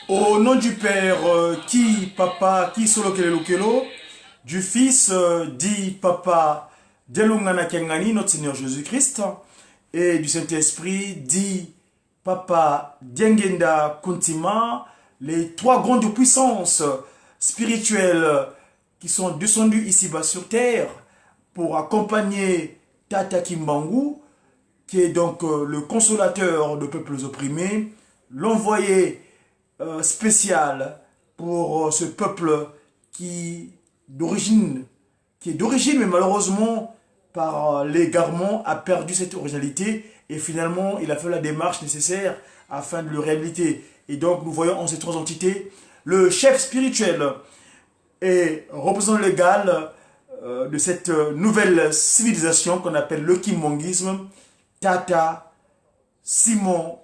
Au nom du Père, qui papa, qui solo kelelo kelo, du Fils, dit papa, Delungana Kengani, notre Seigneur Jésus-Christ, et du Saint-Esprit, dit papa, Diengenda Kuntima, les trois grandes puissances spirituelles qui sont descendues ici-bas sur terre pour accompagner Tata Kimbangu, qui est donc le consolateur de peuples opprimés, l'envoyé spécial pour ce peuple qui est d'origine, mais malheureusement par l'égarement a perdu cette originalité et finalement il a fait la démarche nécessaire afin de le réhabiliter. Et donc nous voyons en ces trois entités le chef spirituel et représentant légal de cette nouvelle civilisation qu'on appelle le kimbanguisme, Tata Simon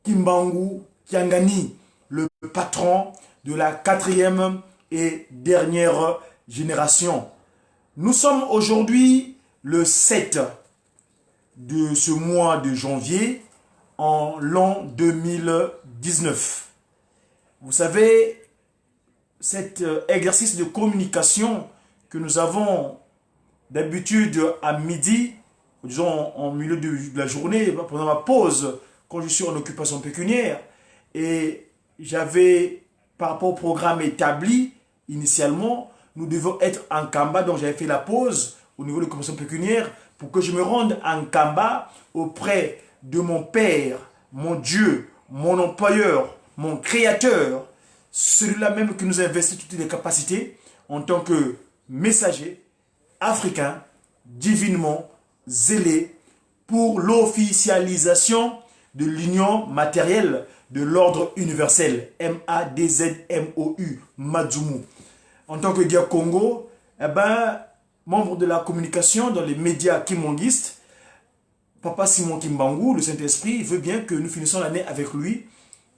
Kimbangu Kiangani, le patron de la quatrième et dernière génération. Nous sommes aujourd'hui le 7 de ce mois de janvier en l'an 2019. Vous savez, cet exercice de communication que nous avons d'habitude à midi, disons en milieu de la journée, pendant ma pause, quand je suis en occupation pécuniaire, et j'avais, par rapport au programme établi, initialement, nous devons être en Kamba, donc j'avais fait la pause au niveau de l'occupation pécuniaire pour que je me rende en Kamba auprès de mon Père, mon Dieu, mon employeur, mon Créateur, celui-là même qui nous a investi toutes les capacités en tant que messager africain, divinement zélé pour l'officialisation de l'union matérielle de l'ordre universel, M-A-D-Z-M-O-U, Madzumu. En tant que Dia Congo, membre de la communication dans les médias kimonguistes, Papa Simon Kimbangu, le Saint-Esprit, veut bien que nous finissions l'année avec lui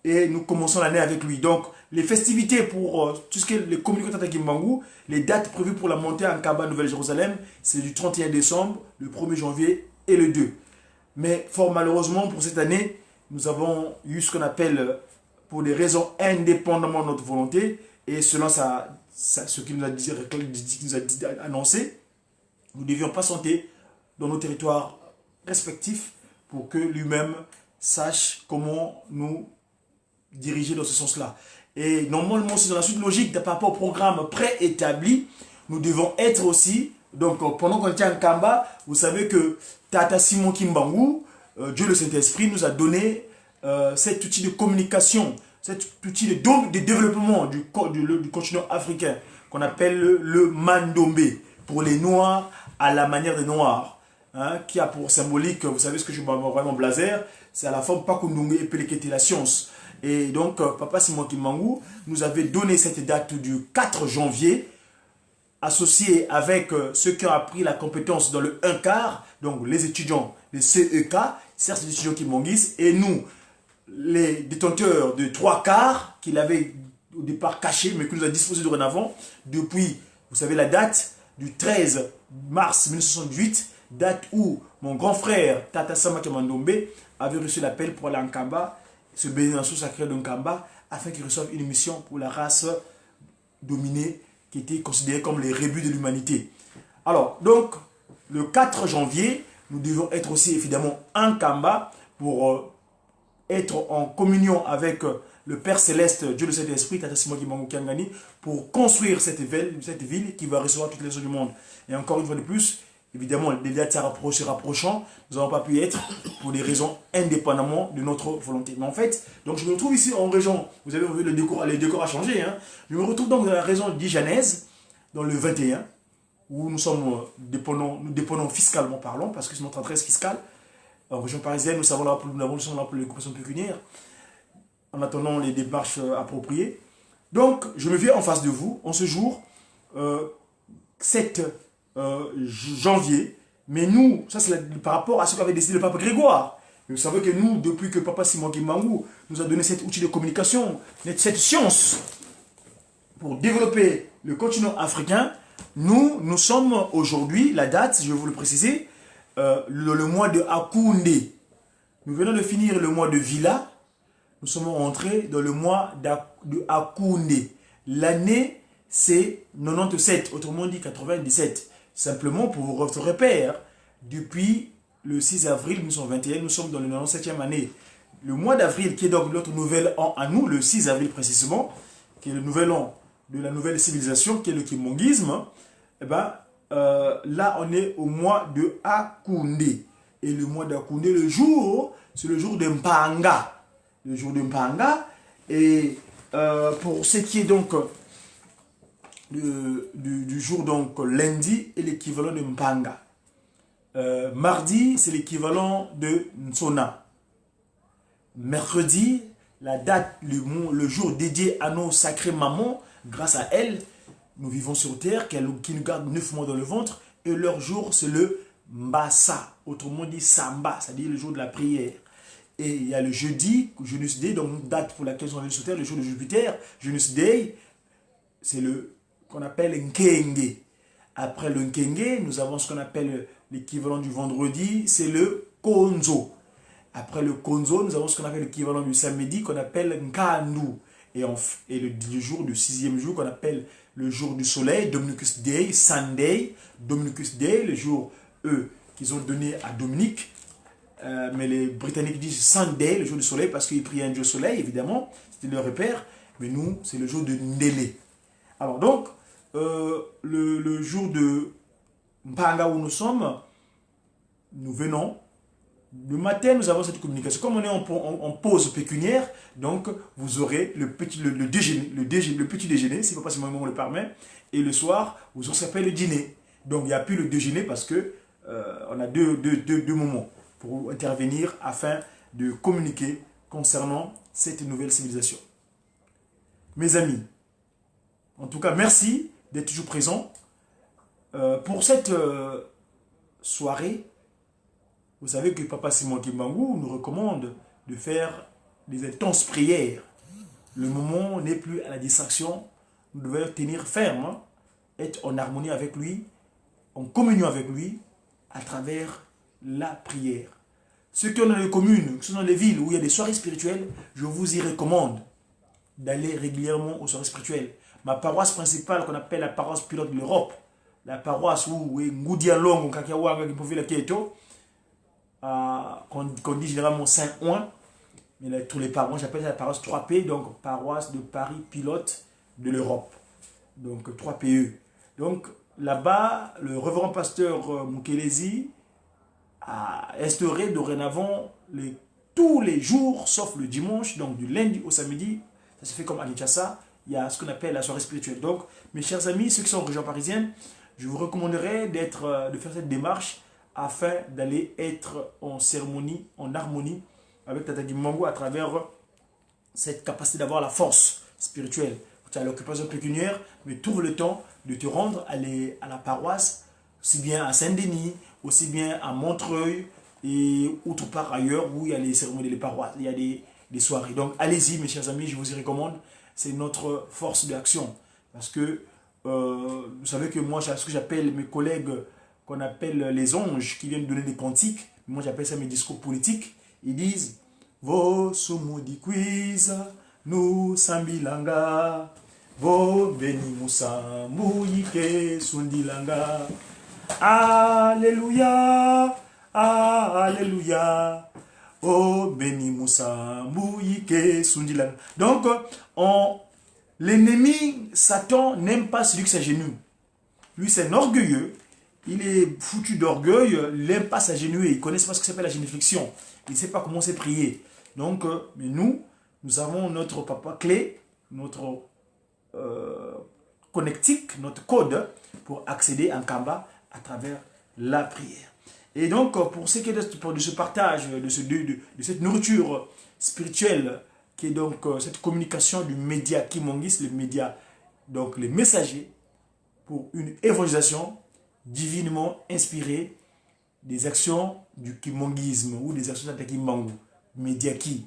et nous commençons l'année avec lui. Donc, les festivités pour tout ce qui est les communicants de Kimbangu, les dates prévues pour la montée en Kaba Nouvelle-Jérusalem, c'est du 31 décembre, le 1er janvier et le 2. Mais fort malheureusement, pour cette année, nous avons eu ce qu'on appelle, pour des raisons indépendamment de notre volonté, et selon ce qu'il nous a annoncé, nous devions patienter dans nos territoires respectifs pour que lui-même sache comment nous diriger dans ce sens-là. Et normalement, c'est dans la suite logique par rapport au programme préétabli, nous devons être aussi, donc pendant qu'on était en Kamba, vous savez que Tata Simon Kimbangu, Dieu le Saint-Esprit, nous a donné cet outil de communication, cet outil de développement du continent africain qu'on appelle le Mandombe, pour les Noirs à la manière des Noirs, hein, qui a pour symbolique, vous savez ce que je suis vraiment blazer, c'est à la forme Pakundungu et Pelekete, la science. Et donc, Papa Simon Kimbangu nous avait donné cette date du 4 janvier, associé avec ceux qui ont appris la compétence dans le 1 quart, donc les étudiants, les CEK, certes les étudiants kimbanguistes, et nous, les détenteurs de 3 quarts, qu'il avait au départ caché, mais que nous a disposé dorénavant, depuis, vous savez la date, du 13 mars 1968, date où mon grand frère, Tata Sama Kemandombe, avait reçu l'appel pour aller en Kamba, se baigner dans le sacré de Nkamba, afin qu'il reçoive une mission pour la race dominée, qui était considérée comme les rébus de l'humanité. Alors, donc, le 4 janvier, nous devons être aussi évidemment en Kamba pour être en communion avec le Père Céleste, Dieu le Saint-Esprit, Tata Simon Kimbangu Kiangani, pour construire cette ville qui va recevoir toutes les choses du monde. Et encore une fois de plus, évidemment, les dates se rapprochant, nous n'avons pas pu y être pour des raisons indépendamment de notre volonté. Mais en fait, donc je me retrouve ici en région, vous avez vu, les décors a changé, hein. Je me retrouve donc dans la région d'Ijanez, dans le 21, où nous dépendons fiscalement parlant, parce que c'est notre adresse fiscale. En région parisienne, nous sommes là pour l'occupation pécuniaire, en attendant les démarches appropriées. Donc, je me viens en face de vous, en ce jour, 7 janvier, mais nous, ça c'est par rapport à ce qu'avait décidé le pape Grégoire. Et vous savez que nous, depuis que Papa Simon Kimbangu nous a donné cet outil de communication, cette science, pour développer le continent africain, nous sommes aujourd'hui, la date, je vais vous le préciser, le mois de Akoundé. Nous venons de finir le mois de Villa, nous sommes entrés dans le mois de Akounde. L'année, c'est 97, autrement dit 97. Simplement, pour votre repère, depuis le 6 avril 1921, nous sommes dans le 97e année. Le mois d'avril, qui est donc notre nouvel an à nous, le 6 avril précisément, qui est le nouvel an de la nouvelle civilisation, qui est le kimongisme, eh ben, là, on est au mois de Akounde. Et le mois d'Akounde, le jour, c'est le jour de Mpanga. Le jour de Mpanga. Et pour ce qui est donc du jour donc lundi, est l'équivalent de Mpanga. Mardi, c'est l'équivalent de Nsona. Mercredi, la date, le jour dédié à nos sacrées mamans, grâce à elles, nous vivons sur terre, qui nous gardent 9 mois dans le ventre, et leur jour, c'est le Mbassa, autrement dit Samba, c'est-à-dire le jour de la prière. Et il y a le jeudi, Janus Day, donc date pour laquelle on est sur terre, le jour de Jupiter. Janus Day, c'est le qu'on appelle Nkenge. Après le Nkenge, nous avons ce qu'on appelle l'équivalent du vendredi, c'est le Konzo. Après le Konzo, nous avons ce qu'on appelle l'équivalent du samedi, qu'on appelle Nkandu. Et le jour du 6e jour, qu'on appelle le jour du soleil, Dominicus Day, Sunday, Dominicus Day, le jour, eux, qu'ils ont donné à Dominique. Mais les Britanniques disent Sunday, le jour du soleil, parce qu'ils prient un dieu soleil, évidemment, c'était leur repère. Mais nous, c'est le jour de Ndélé. Alors donc, le jour de Mpanga où nous sommes, nous venons. Le matin, nous avons cette communication. Comme on est en pause pécuniaire, donc vous aurez le petit déjeuner, si papa si maman le permet, et le soir, vous aurez ce qu'on appelle le dîner. Donc il n'y a plus le déjeuner parce que on a deux moments pour intervenir afin de communiquer concernant cette nouvelle civilisation. Mes amis, en tout cas, merci d'être toujours présents. Pour cette soirée, vous savez que Papa Simon Kimbangu nous recommande de faire des intenses prières. Le moment n'est plus à la distraction. Nous devons tenir ferme, être en harmonie avec lui, en communion avec lui, à travers la prière. Ceux qui sont dans les communes, qui sont dans les villes où il y a des soirées spirituelles, je vous y recommande d'aller régulièrement aux soirées spirituelles. Ma paroisse principale, qu'on appelle la paroisse pilote de l'Europe, la paroisse où Ngoudialong, Kakiawa, Kipovila Keto, qu'on dit généralement Saint-Ouen, mais tous les paroisses, j'appelle ça la paroisse 3P, donc paroisse de Paris pilote de l'Europe, donc 3PE. Donc là-bas, le révérend pasteur Mukelezi a instauré dorénavant tous les jours, sauf le dimanche, donc du lundi au samedi, ça se fait comme à Kinshasa, il y a ce qu'on appelle la soirée spirituelle. Donc, mes chers amis, ceux qui sont en région parisienne, je vous recommanderais de faire cette démarche afin d'aller être en cérémonie, en harmonie avec Tata Kimbangu à travers cette capacité d'avoir la force spirituelle. Tu as l'occupation pécuniaire, mais trouve le temps de te rendre à la paroisse, aussi bien à Saint-Denis, aussi bien à Montreuil et autre part ailleurs où il y a les cérémonies des paroisses, il y a des soirées. Donc allez-y mes chers amis, je vous y recommande, c'est notre force d'action. Parce que vous savez que moi, ce que j'appelle mes collègues qu'on appelle les anges qui viennent donner des cantiques, moi j'appelle ça mes discours politiques, ils disent Vo sumudi quiz, nous sambilanga, vo beni musa muyike sundilanga. Alléluia, Alléluia, oh beni musa muyike sundilanga. Donc, l'ennemi, Satan, n'aime pas celui qui s'agenouille. Lui, c'est un orgueilleux. Il est foutu d'orgueil, il n'aime pas s'agenouiller. Il ne connaît pas ce qui s'appelle la génuflexion. Il ne sait pas comment c'est prier. Donc, mais nous avons notre papa clé, notre connectique, notre code pour accéder à Kamba à travers la prière. Et donc, pour ce qui est de ce partage, de cette nourriture spirituelle, qui est donc cette communication du média Kimongis, le média, donc les messagers, pour une évangélisation divinement inspirée des actions du kimongisme ou des actions de Kimbangu, média qui.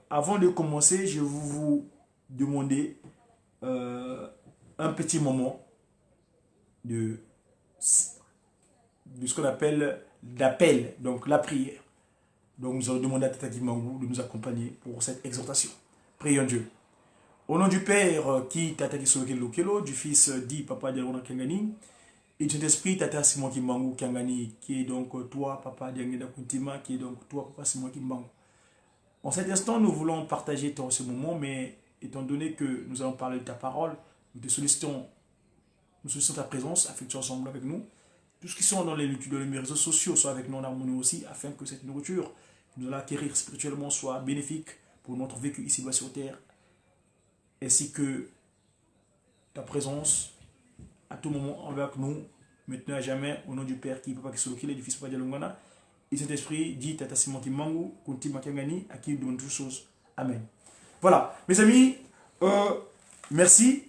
Avant de commencer, je vais vous demander un petit moment de ce qu'on appelle l'appel, donc la prière. Donc nous allons demander à Tata Kimangou de nous accompagner pour cette exhortation. Prions Dieu. Au nom du Père, qui Tata Kisolokelo, du Fils, dit Papa Dialona Kangani, et de cet esprit, Tata Simon Kimangou Kangani, qui est donc toi, Papa Diangeda Kuntima, qui est donc toi, Papa Simon Kimangou. En cet instant, nous voulons partager ce moment, mais étant donné que nous allons parler de ta parole, nous te sollicitons ta présence, affectueux ensemble avec nous. Tous ceux qui sont dans les réseaux sociaux soient avec nous en harmonie aussi, afin que cette nourriture que nous allons acquérir spirituellement soit bénéfique pour notre vécu ici-bas sur terre, ainsi que ta présence à tout moment avec nous, maintenant à jamais, au nom du Père qui Papa Kisolokile, du Fils Papa Dialongana, et cet esprit dit Tata Simon Kimangou, Kunti Makangani, à qui il donne toutes choses. Amen. Voilà, mes amis, merci.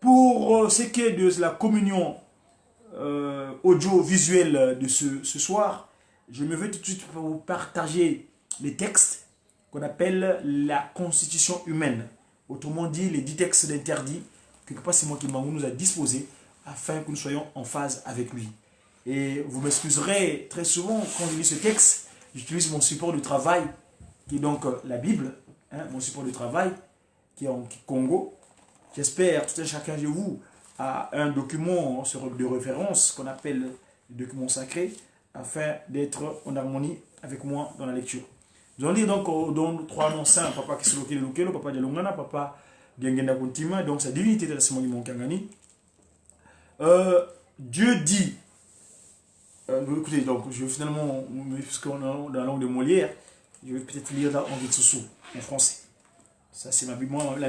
Pour ce qui est de la communion audiovisuelle de ce soir, je me veux tout de suite vous partager les textes qu'on appelle la constitution humaine. Autrement dit, les 10 textes d'interdit que Papa Simon Kimangou nous a disposés afin que nous soyons en phase avec lui. Et vous m'excuserez, très souvent, quand je lis ce texte, j'utilise mon support de travail, qui est donc la Bible, hein, mon support de travail, qui est en Congo. J'espère que tout un chacun de vous a un document de référence qu'on appelle le document sacré, afin d'être en harmonie avec moi dans la lecture. Nous allons lire donc dans 3 noms saints, Papa Kisolokile Lukelo, Papa Dialongana, Papa Diangenda Kuntima, donc sa divinité de la Simon Kangani. Dieu dit, écoutez, donc je vais finalement, puisqu'on est dans la langue de Molière, je vais peut-être lire en Gitsusu, en français. Ça c'est la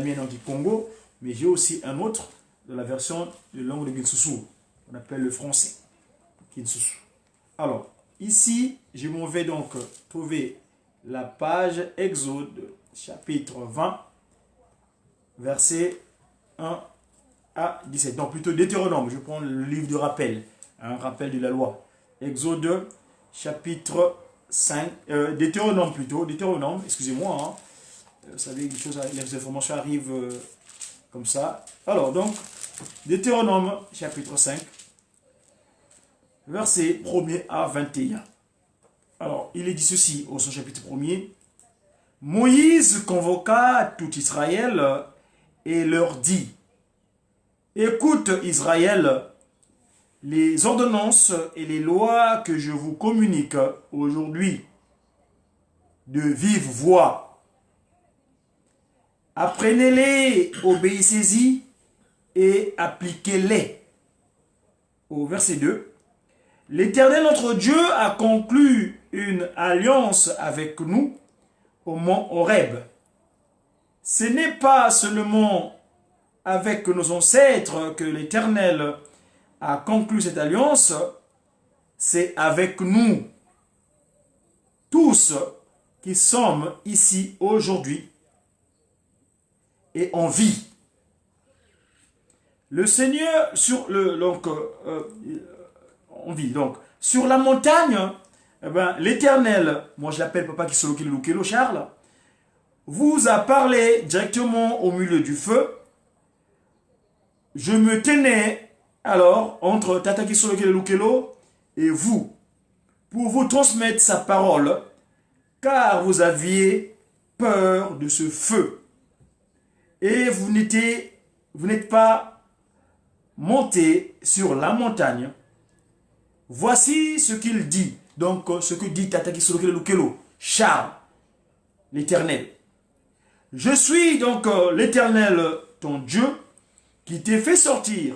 mienne en Congo, mais j'ai aussi un autre de la version de langue de Gitsusu, on appelle le français. Gitsusu. Alors, ici, je m'en vais donc trouver la page Exode, chapitre 20, verset 1 à 17. Donc plutôt Deutéronome, je prends le livre de rappel, un rappel de la loi. Exode, chapitre 5, Deutéronome plutôt, Deutéronome, excusez-moi, hein. Vous savez, les informations arrivent comme ça. Alors donc, Deutéronome, chapitre 5, verset 1er à 21. Alors, il est dit ceci au son chapitre 1er. Moïse convoqua tout Israël et leur dit, écoute Israël, les ordonnances et les lois que je vous communique aujourd'hui de vive voix. Apprenez-les, obéissez-y et appliquez-les. Au verset 2. L'Éternel notre Dieu a conclu une alliance avec nous au mont Horeb. Ce n'est pas seulement avec nos ancêtres que l'Éternel a conclu cette alliance, c'est avec nous, tous qui sommes ici aujourd'hui et en vie. Le Seigneur, on vit donc sur la montagne, eh ben, l'Éternel, moi je l'appelle Papa Kisolokile Lukelo Charles, vous a parlé directement au milieu du feu. Je me tenais alors entre Tata Kisolokile Lukelo et vous pour vous transmettre sa parole, car vous aviez peur de ce feu et vous n'êtes pas monté sur la montagne. Voici ce qu'il dit. Donc, ce que dit Tata Kisolokile Lukelo, Charles, l'Éternel. Je suis donc l'Éternel, ton Dieu, qui t'ai fait sortir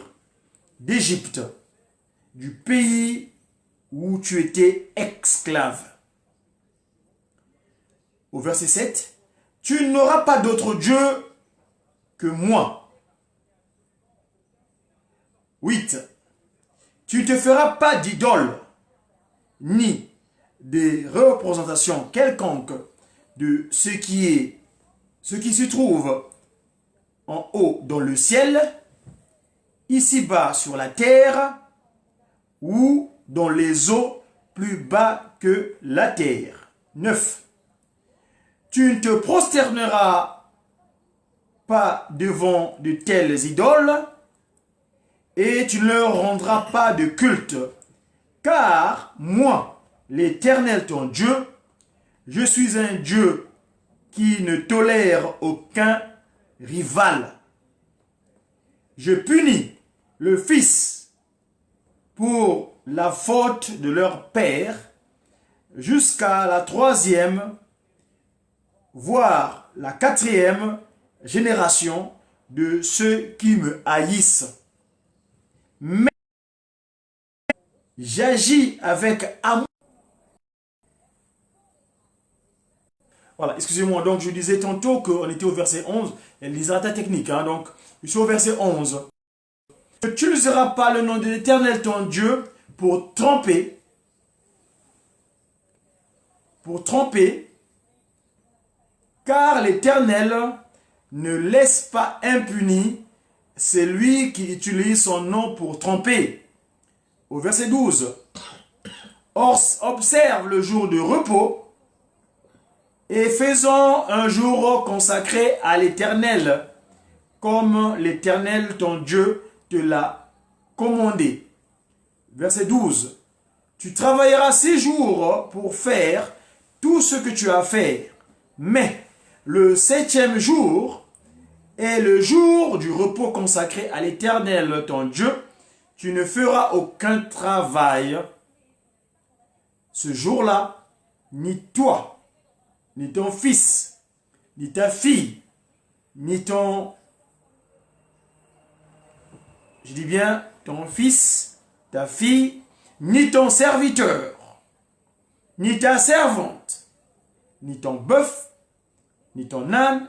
d'Égypte, du pays où tu étais esclave. Au verset 7, tu n'auras pas d'autre Dieu que moi. 8. Tu ne te feras pas d'idole, ni des représentations quelconques de ce qui se trouve en haut dans le ciel, ici-bas sur la terre, ou dans les eaux plus bas que la terre. 9. Tu ne te prosterneras pas devant de telles idoles, et tu ne leur rendras pas de culte, car moi, l'Éternel ton Dieu, Je suis un Dieu qui ne tolère aucun rival. Je punis le fils pour la faute de leur père jusqu'à la 3e, voire la 4e génération de ceux qui me haïssent. Mais j'agis avec amour. Voilà, excusez-moi, donc je disais tantôt qu'on était au verset 11, elle lisera ta technique, hein, donc je suis au verset 11. Tu n'utiliseras pas le nom de l'Éternel ton Dieu pour tromper, car l'Éternel ne laisse pas impuni celui qui utilise son nom pour tromper. Au verset 12, observe le jour de repos et faisons un jour consacré à l'Éternel, comme l'Éternel ton Dieu te l'a commandé. Verset 12. Tu travailleras 6 jours pour faire tout ce que tu as à faire. Mais le 7e jour est le jour du repos consacré à l'Éternel ton Dieu. Tu ne feras aucun travail. Ce jour-là, ni toi, ni ton fils, ni ta fille, ni ton... Je dis bien ton fils, ta fille, ni ton serviteur, ni ta servante, ni ton bœuf, ni ton âne,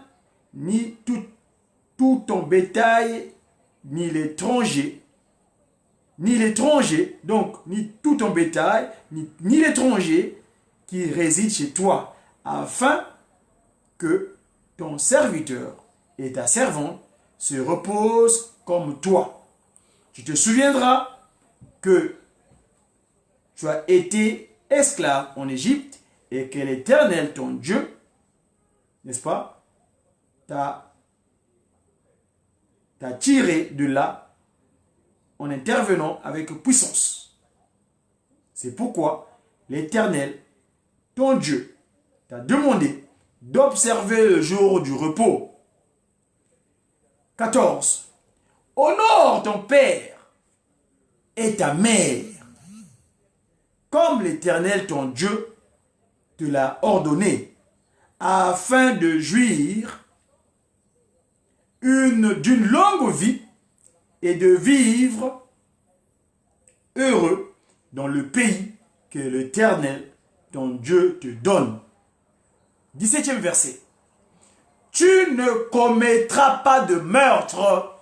ni tout ton bétail, ni l'étranger, donc ni tout ton bétail, ni l'étranger qui réside chez toi, afin que ton serviteur et ta servante se reposent comme toi. Tu te souviendras que tu as été esclave en Égypte et que l'Éternel, ton Dieu, n'est-ce pas, t'a tiré de là en intervenant avec puissance. C'est pourquoi l'Éternel, ton Dieu, t'a demandé d'observer le jour du repos. 14. Honore ton père et ta mère, comme l'Éternel ton Dieu te l'a ordonné, afin de jouir d'une longue vie et de vivre heureux dans le pays que l'Éternel ton Dieu te donne. 17e verset. Tu ne commettras pas de meurtre.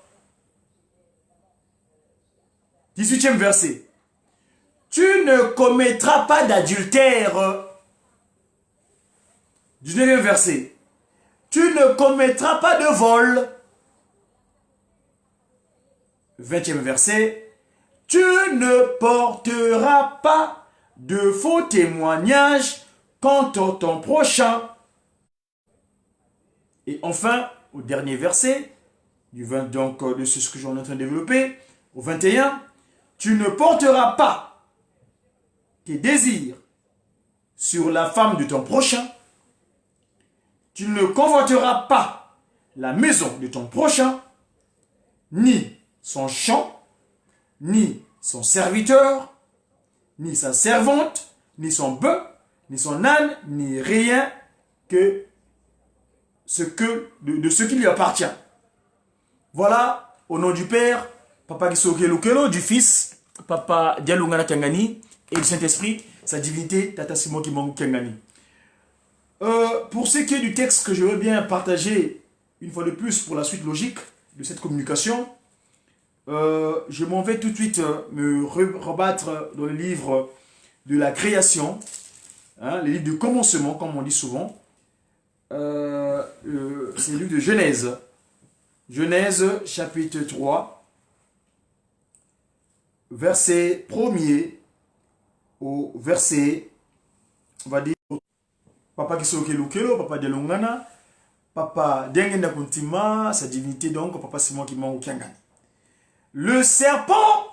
18e verset. Tu ne commettras pas d'adultère. 19e verset. Tu ne commettras pas de vol. 20e verset. Tu ne porteras pas de faux témoignages contre ton prochain. Et enfin, au dernier verset, donc de ce que j'en ai en train de développer, au 21, tu ne porteras pas tes désirs sur la femme de ton prochain. Tu ne convoiteras pas la maison de ton prochain, ni son champ, ni son serviteur, ni sa servante, ni son bœuf, ni son âne, ni rien que de ce qui lui appartient. Voilà, au nom du Père, Papa Gisokelokelo, du Fils, Papa Dialungana Kangani, et du Saint-Esprit, sa divinité, Tata Simon Kimangu Kangani. Pour ce qui est du texte que je veux bien partager, une fois de plus, pour la suite logique de cette communication, je m'en vais tout de suite me rebattre dans le livre de la création, hein, les livres de commencement, comme on dit souvent. C'est le livre de Genèse. Genèse, chapitre 3, verset 1er au verset, on va dire, Papa Kisokelokelo, Papa Delongana, Papa Dengenda Kuntima, sa divinité donc, Papa Simon Kimangu Kiangani. Le serpent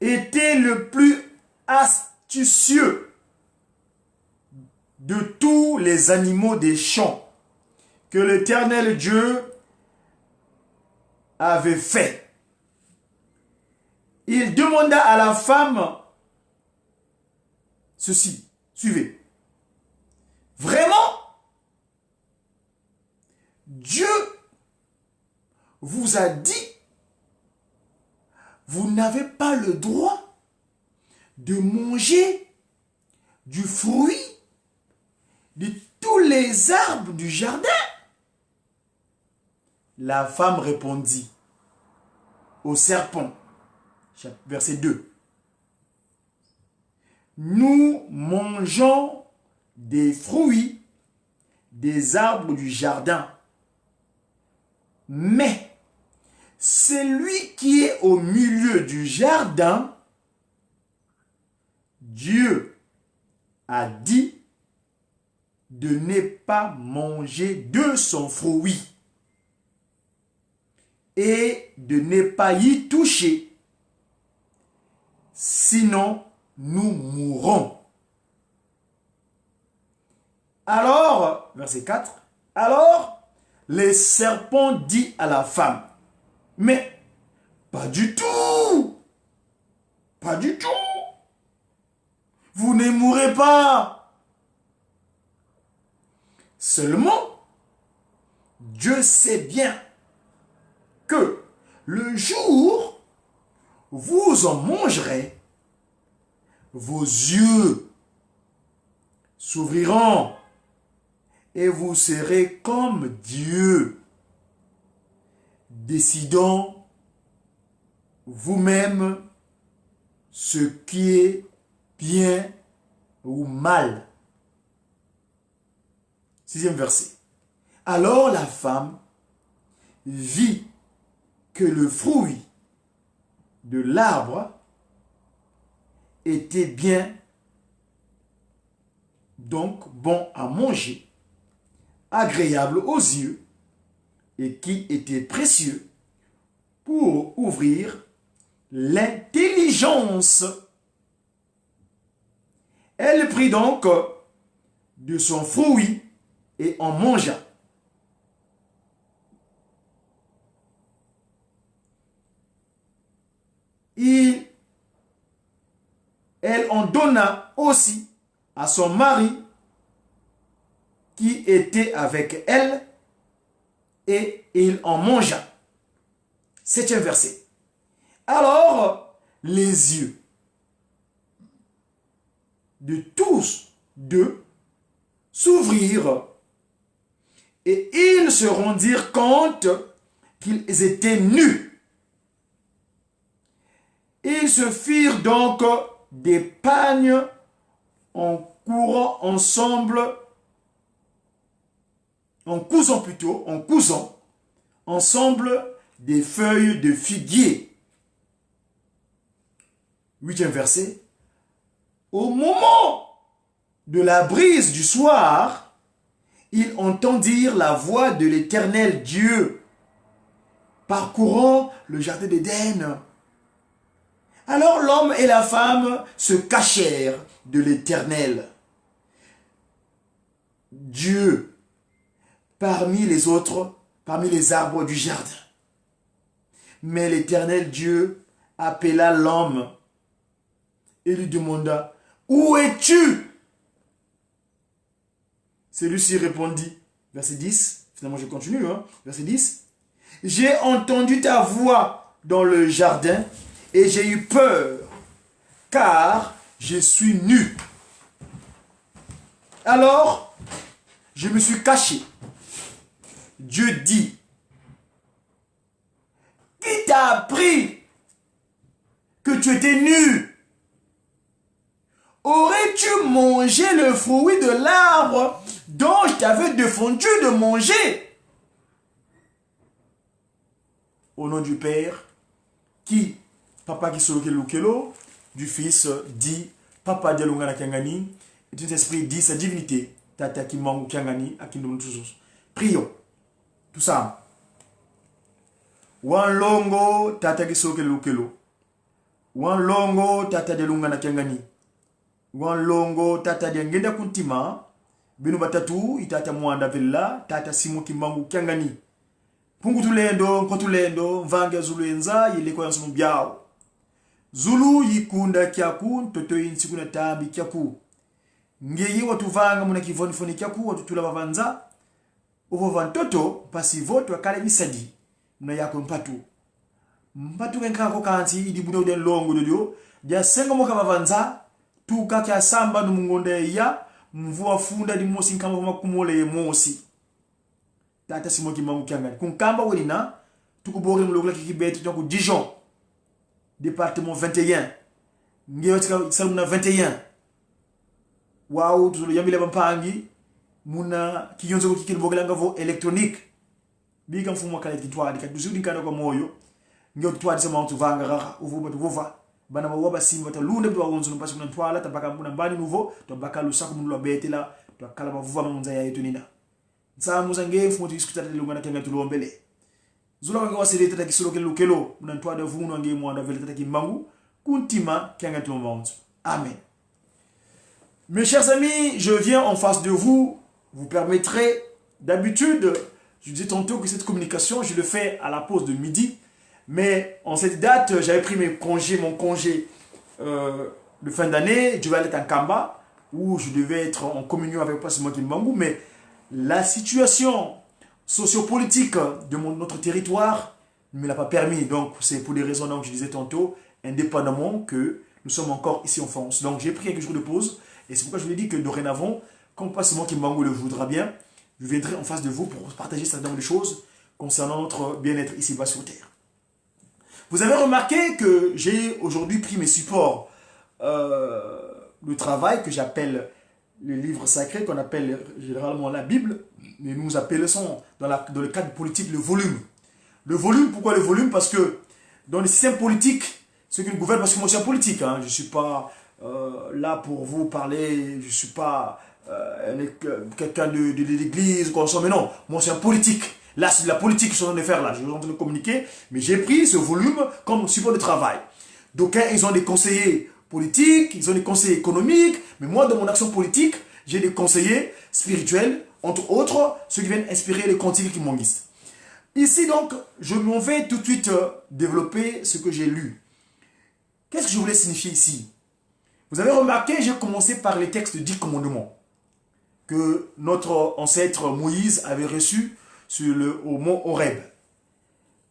était le plus astucieux de tous les animaux des champs que l'Éternel Dieu avait fait. Il demanda à la femme ceci. Suivez. Vraiment, Dieu vous a dit, vous n'avez pas le droit de manger du fruit de tous les arbres du jardin. La femme répondit au serpent, verset 2. Nous mangeons des fruits des arbres du jardin, mais celui qui est au milieu du jardin, Dieu a dit de ne pas manger de son fruit et de ne pas y toucher, sinon nous mourrons. Alors, verset 4, alors le serpent dit à la femme, mais pas du tout, pas du tout, vous ne mourrez pas. Seulement, Dieu sait bien que le jour où vous en mangerez, vos yeux s'ouvriront et vous serez comme Dieu, décidant vous-même ce qui est bien ou mal. 6e verset. Alors la femme vit que le fruit de l'arbre était bien, donc bon à manger, agréable aux yeux et qui était précieux pour ouvrir l'intelligence. Elle prit donc de son fruit et en mangea. Elle en donna aussi à son mari qui était avec elle et il en mangea. 7e verset. Alors les yeux de tous deux s'ouvrirent et ils se rendirent compte qu'ils étaient nus. Ils se firent donc des pagnes en courant ensemble, en cousant ensemble des feuilles de figuier. 8e verset. Au moment de la brise du soir, ils entendirent la voix de l'Éternel Dieu parcourant le jardin d'Éden. Alors l'homme et la femme se cachèrent de l'Éternel Dieu parmi les autres, parmi les arbres du jardin. Mais l'Éternel Dieu appela l'homme et lui demanda, « Où es-tu » Celui-ci répondit, verset 10, finalement je continue, verset 10, « J'ai entendu ta voix dans le jardin et j'ai eu peur, car je suis nu. Alors, je me suis caché. » Dieu dit, « Qui t'a appris que tu étais nu? Aurais-tu mangé le fruit de l'arbre dont je t'avais défendu de manger? » Au nom du Père, qui Papa qui solo kelukelo, du Fils dit Papa dialungana kiangani, et du Saint-Esprit dit sa divinité, Tata qui mangu kiangani, à qui nous tous. Prions. Tout ça. Wan longo tata qui solo kelukelo. Wan longo tata dialungana kiangani. Wan longo tata diangenda kuntima, benu batatu itata mwanda villa tata Simon Kimbangu Kyangani pungu tulendo nkotulendo mvange zuluenza yileko yansu byao Zulu yikunda kyaku toto yinsi kuna tambi kyaku ngeyi watuvanga muna kivonifoni kyaku watutula bavanza uvo vantoto pasivo twakale misadi muna yako mpatu kenkako kansi idibudo uden longo dodio dia sengo moka bavanza tuka kya samba numungonde ya mvua funda di mosi nkama makumole ye mosi tata Simon Kimbangu Kyangani kunkamba welina tukubore mulogla kikibeti donc Dijon département 21 ngeyotika saluna 21 waaw tuzulu yambile bampangi muna kiyonzo ko kikil bogelanga vo électronique bi kam fumo kala kitwadi ka duzudi kana ko moyo ngeo twadi sama tu vanga raha uvuba tu vova bana waba simba ta lunde do wonzo no pasu na twala ta baka muna mbani nouveau to baka lusaku mun lo betela to kala bavuva munza ya yetu nina nsamu zange fumo tu diskuta de lungana kenga tulombele zula wanga wasiri tata kisolo ke lukelo muna twada vuno nge mwanda vele tata Kimbangu kuntima kenga tulombonzo amen. Mes chers amis, je viens en face de vous. Vous permettrez, d'habitude, je disais tantôt que cette communication, je le fais à la pause de midi. Mais en cette date, j'avais pris mon congé de fin d'année. Je vais aller en Kamba, où je devais être en communion avec Pasteur Simon Kimbangu. Mais la situation sociopolitique de notre territoire ne me l'a pas permis. Donc, c'est pour des raisons que je disais tantôt, indépendamment que nous sommes encore ici en France. Donc, j'ai pris quelques jours de pause. Et c'est pourquoi je vous ai dit que dorénavant, comme Pasteur Simon Kimbangu le voudra bien, je viendrai en face de vous pour partager certaines choses concernant notre bien-être ici-bas sur Terre. Vous avez remarqué que j'ai aujourd'hui pris mes supports de travail que j'appelle les livres sacrés, qu'on appelle généralement la Bible, mais nous appelons dans le cadre politique le volume. Le volume, pourquoi le volume? Parce que dans le système politique, ceux qui nous gouvernent, parce que moi je suis un politique, hein, je ne suis pas là pour vous parler, je ne suis pas quelqu'un de l'église, mais non, moi c'est un politique. Là, c'est de la politique que je suis en train de faire là, je suis en train de communiquer, mais j'ai pris ce volume comme support de travail. Donc, ils ont des conseillers politiques, ils ont des conseillers économiques, mais moi, dans mon action politique, j'ai des conseillers spirituels, entre autres, ceux qui viennent inspirer les cantiques kimbanguistes. Ici, donc, je m'en vais tout de suite développer ce que j'ai lu. Qu'est-ce que je voulais signifier ici? Vous avez remarqué, j'ai commencé par les textes de 10 commandements que notre ancêtre Moïse avait reçus au mont Horeb.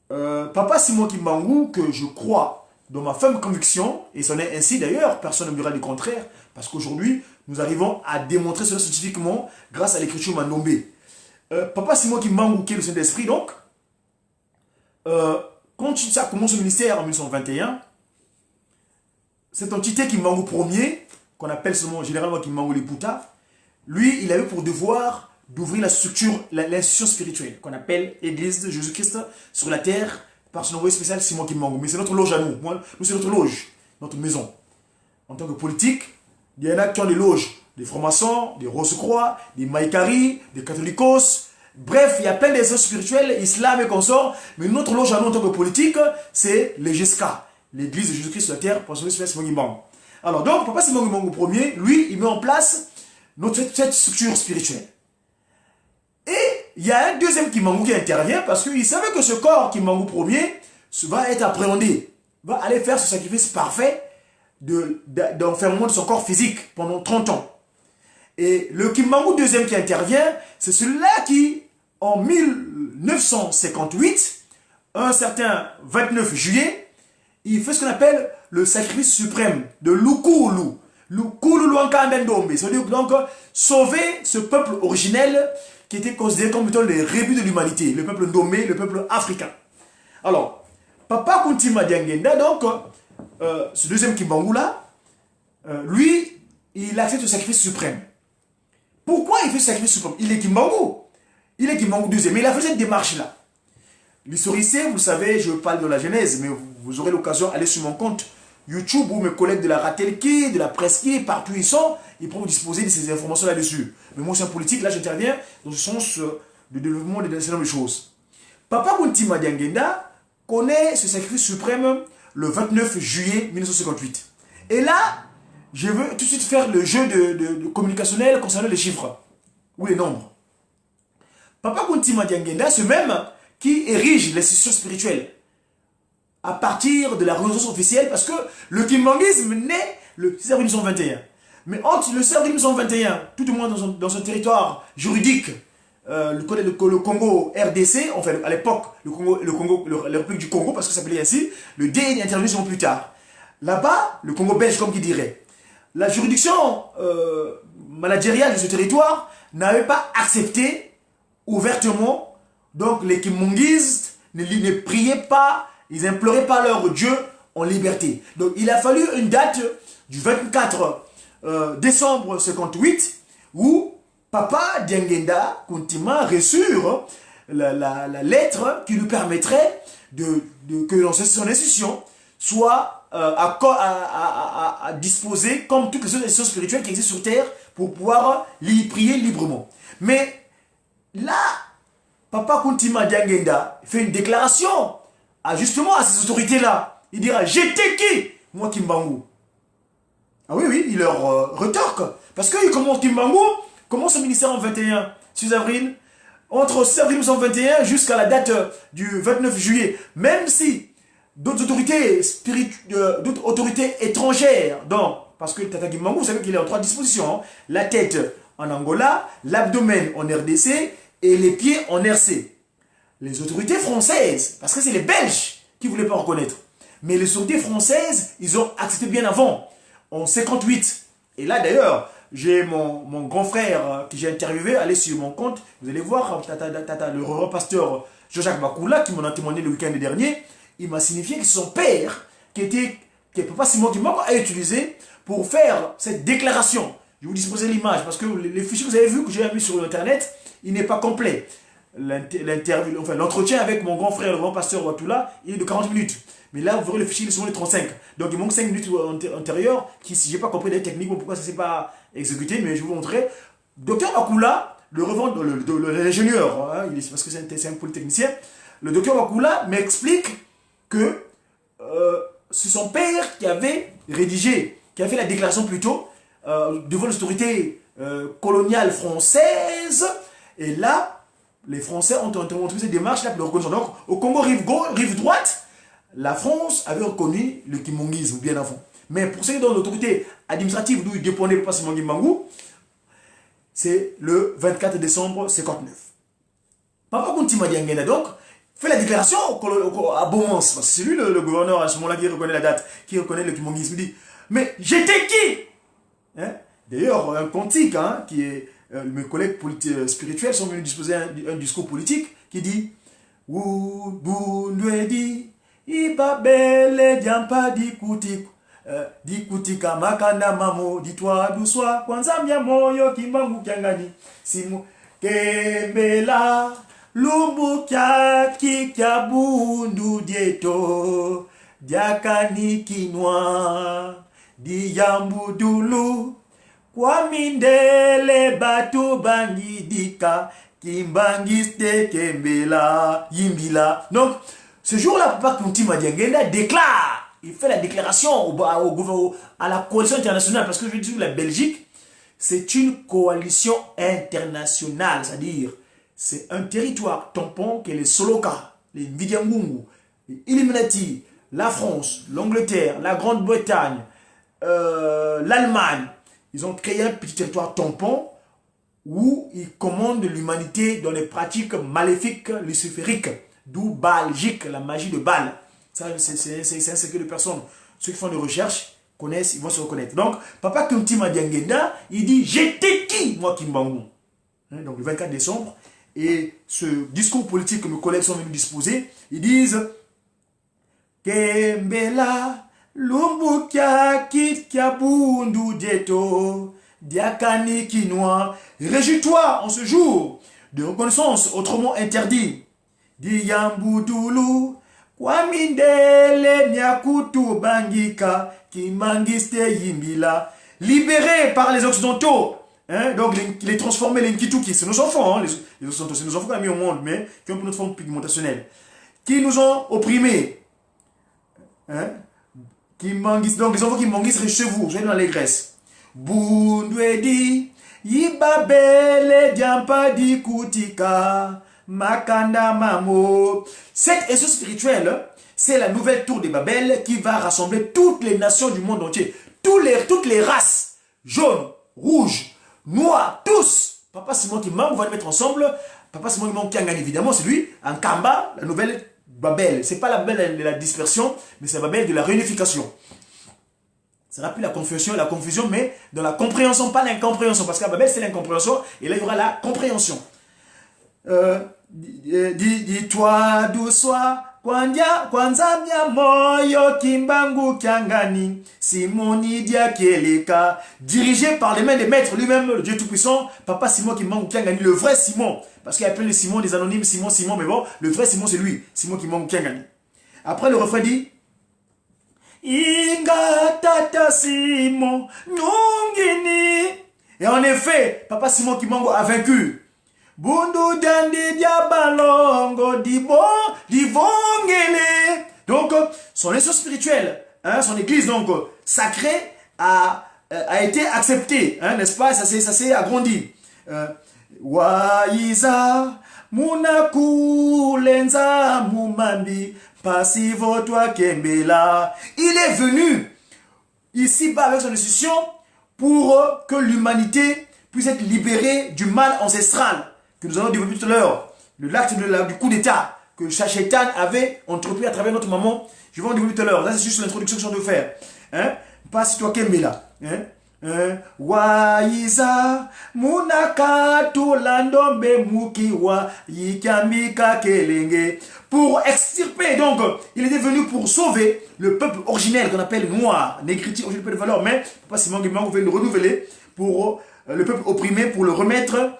Papa Simon Kimbangu, que je crois dans ma ferme conviction, et c'en est ainsi d'ailleurs, personne ne me dira le contraire, parce qu'aujourd'hui, nous arrivons à démontrer cela scientifiquement grâce à l'écriture Mandombe. Papa Simon Kimbangu, qui est le Saint-Esprit, donc, quand ça commence au ministère en 1921, cette entité Kimbangu Ier, qu'on appelle seulement généralement Kimbangu Liputa, lui, il avait pour devoir d'ouvrir la structure, l'institution spirituelle, qu'on appelle Église de Jésus-Christ sur la terre, par son envoyé spécial Simon Kimbangu. Mais c'est notre loge à nous. Nous, c'est notre loge, notre maison. En tant que politique, il y en a qui ont des loges, des francs-maçons, des Rose-Croix, des Maïkari, des Catholicos. Bref, il y a plein d'essais spirituels, islam et consorts. Mais notre loge à nous en tant que politique, c'est l'EGSCA, l'Église de Jésus-Christ sur la terre, par son envoyé spécial Simon Kimbangu. Alors donc, Papa Simon Kimbangu Ier, lui, il met en place cette structure spirituelle. Et il y a un deuxième Kimbangu qui intervient parce qu'il savait que ce corps Kimbangu Ier va être appréhendé, va aller faire ce sacrifice parfait d'enfermement de son corps physique pendant 30 ans. Et le Kimbangu deuxième qui intervient, c'est celui-là qui, en 1958, un certain 29 juillet, il fait ce qu'on appelle le sacrifice suprême de Lukulu. Lukulu Ndombe, c'est-à-dire donc sauver ce peuple originel qui était considéré comme étant les rébus de l'humanité, le peuple Ndombe, le peuple africain. Alors, Papa Kuntima Diangenda, donc, ce deuxième Kimbangu là, lui, il accepte le sacrifice suprême. Pourquoi il fait ce sacrifice suprême? Il est Kimbangu. Il est Kimbangu deuxième, mais il a fait cette démarche-là. L'historicien, vous savez, je parle de la Genèse, mais vous aurez l'occasion d'aller sur mon compte YouTube ou mes collègues de la Ratelki, de la Presqu'île, partout ils sont, ils pourront disposer de ces informations là-dessus. Mais moi, c'est un politique, là j'interviens dans le sens du développement de ces choses. Papa Kuntima Diangenda connaît ce sacrifice suprême le 29 juillet 1958. Et là, je veux tout de suite faire le jeu de communicationnel concernant les chiffres. ou les nombres. Papa Kuntima Diangenda, ce même qui érige l'institution spirituelle à partir de la reconnaissance officielle, parce que le kimbanguisme naît le 6 avril 1921. Mais entre le 6 avril 1921, tout au moins dans un territoire juridique, le Congo RDC, enfin à l'époque, la République du Congo, parce que ça s'appelait ainsi, le D est intervenu souvent plus tard. Là-bas, le Congo belge, comme qui dirait, la juridiction managériale de ce territoire n'avait pas accepté ouvertement, donc les kimbanguistes ne priaient pas, ils n'imploraient pas leur Dieu en liberté. Donc il a fallu une date du 24 décembre 58 où Papa Diangenda Kuntima reçurent la lettre qui lui permettrait que son institution soit à disposer comme toutes les autres institutions spirituelles qui existent sur Terre pour pouvoir prier librement. Mais là, Papa Kuntima Diangenda fait une déclaration justement à ces autorités-là. Il dira, j'étais qui? Moi, Kimbangu. Ah oui, oui, il leur retorque. Parce que Kimbangu commence au ministère en 21, 6 avril. Entre 6 avril 1921 jusqu'à la date du 29 juillet. Même si d'autres autorités étrangères, donc, parce que le Tata Kimbangu, vous savez qu'il est en 3 dispositions. Hein, la tête en Angola, l'abdomen en RDC et les pieds en RC. Les autorités françaises, parce que c'est les Belges qui ne voulaient pas reconnaître. Mais les autorités françaises, ils ont accepté bien avant, en 58. Et là d'ailleurs, j'ai mon grand frère que j'ai interviewé, allez sur mon compte, vous allez voir, le reverend pasteur Jean-Jacques Bakula, qui m'en a témoigné le week-end dernier, il m'a signifié que son père, que Papa Simon Kimbangu a utilisé pour faire cette déclaration. Je vous disposer l'image, parce que les fichiers que vous avez vus, que j'ai mis sur Internet, il n'est pas complet. L'entretien avec mon grand frère, le grand pasteur Watula, il est de 40 minutes. Mais là, vous verrez le fichier, il est souvent de 35. Donc il manque 5 minutes antérieures, qui, si je n'ai pas compris les techniques, pourquoi ça ne s'est pas exécuté, mais je vous montrerai. Docteur Bakula, l'ingénieur, hein, parce que c'est un polytechnicien, le docteur Bakula m'explique que c'est son père qui avait rédigé, qui a fait la déclaration plutôt, devant l'autorité coloniale française, et là, les Français ont entrepris cette démarche-là pour le reconnaître. Donc, au Congo rive droite, la France avait reconnu le kimbanguisme bien avant. Mais pour ceux qui ont l'autorité administrative d'où il dépendait le passement Kimbangu, c'est le 24 décembre 59. Papa Kuntima Diangenda donc fait la déclaration à Beaumance, parce que c'est lui le gouverneur à ce moment-là qui reconnaît la date, qui reconnaît le kimbanguisme. Il dit, mais j'étais qui? Hein? D'ailleurs, un cantique qui est... mes collègues spirituels sont venus disposer un discours politique qui dit Wubunduedi ibabele diampa dikutika makana mamo ditwa duswa kwanza mya moyo Kimbangu kyangani simu kembela lumbu kya kikya bundu dieto diakani kinwa diyambudulu kwa mindele batu bangidika kimbangiste kembela yimbila. Donc ce jour-là, Papa Kuntima Diangenda déclare, il fait la déclaration à la coalition internationale, parce que je dis que la Belgique c'est une coalition internationale, c'est-à-dire c'est un territoire tampon que les Soloka, les Mvidiangungu, les Illuminati, la France, l'Angleterre, la Grande-Bretagne, l'Allemagne. Ils ont créé un petit territoire tampon où ils commandent l'humanité dans les pratiques maléfiques lucifériques, d'où Baalgique, la magie de Baal. Ça, c'est un secret de personne. Ceux qui font des recherches connaissent, ils vont se reconnaître. Donc, Papa Kuntima Diangenda, il dit, j'étais qui, moi, Kimbangu? Donc, le 24 décembre. Et ce discours politique que mes collègues sont venus disposer, ils disent, Kembela, Lumbu kya kit kya bundu dieto, diakani kinwa. Réjouis-toi en ce jour de reconnaissance autrement interdit. Diyambudulu, kwamindele nyakutu bangika, kimangiste yimbila. Libérés par les Occidentaux, hein, donc les transformés, les Nkituki, c'est nos enfants, hein, les Occidentaux, c'est nos enfants qui ont mis au monde, mais qui ont une autre forme pigmentationnelle, qui nous ont opprimés. Hein? Donc les enfants qui manguissent chez vous, dans l'allégresse. Bundwedi, Yibabele diampa di kutika. Makanda mamo. Cette essence spirituelle, c'est la nouvelle tour de Babel qui va rassembler toutes les nations du monde entier. Toutes les races. Jaune, rouge, noir, tous. Papa Simon Kimang, on va les mettre ensemble. Papa Simon Kimang Kiangan, évidemment, c'est lui. En Kamba, la nouvelle Babel. C'est pas la Babel de la dispersion, mais c'est la Babel de la réunification. Ça n'a plus la confusion, mais dans la compréhension, pas l'incompréhension. Parce que la Babel, c'est l'incompréhension. Et là, il y aura la compréhension. Dis-toi d'où soit. Kwanza mia moyo kimbangu kiangani Simoni Diakeleka, dirigé par les mains des maîtres lui-même, le Dieu Tout-Puissant, Papa Simon Kimbangu Kiangani, le vrai Simon, parce qu'il y a plein de Simon, des anonymes, Simon, mais bon, le vrai Simon c'est lui, Simon Kimbangu Kiangani. Après le refrain dit Inga tata Simon Nungini. Et en effet, Papa Simon Kimbangu a vaincu. Bundu dandi diabalongo divongele. Donc, son essence spirituelle, hein, son église donc sacrée a été acceptée, hein, n'est-ce pas? Ça s'est agrandi. Waiza munakulenza mumambi pasivo toi kembela. Il est venu ici-bas avec son institution pour que l'humanité puisse être libérée du mal ancestral que nous allons développer tout à l'heure, l'acte du coup d'état que Shaitan avait entrepris à travers notre maman. Je vais en développer tout à l'heure. Là, c'est juste l'introduction que je dois faire. Hein? Pas si toi Kembela. Waiza munakatu landombe mukiwa yikamika kelenge. Pour extirper, donc, il était venu pour sauver le peuple originel qu'on appelle noir, négritude, originel peu de valeur, mais pas si on veut le renouveler pour le peuple opprimé, pour le remettre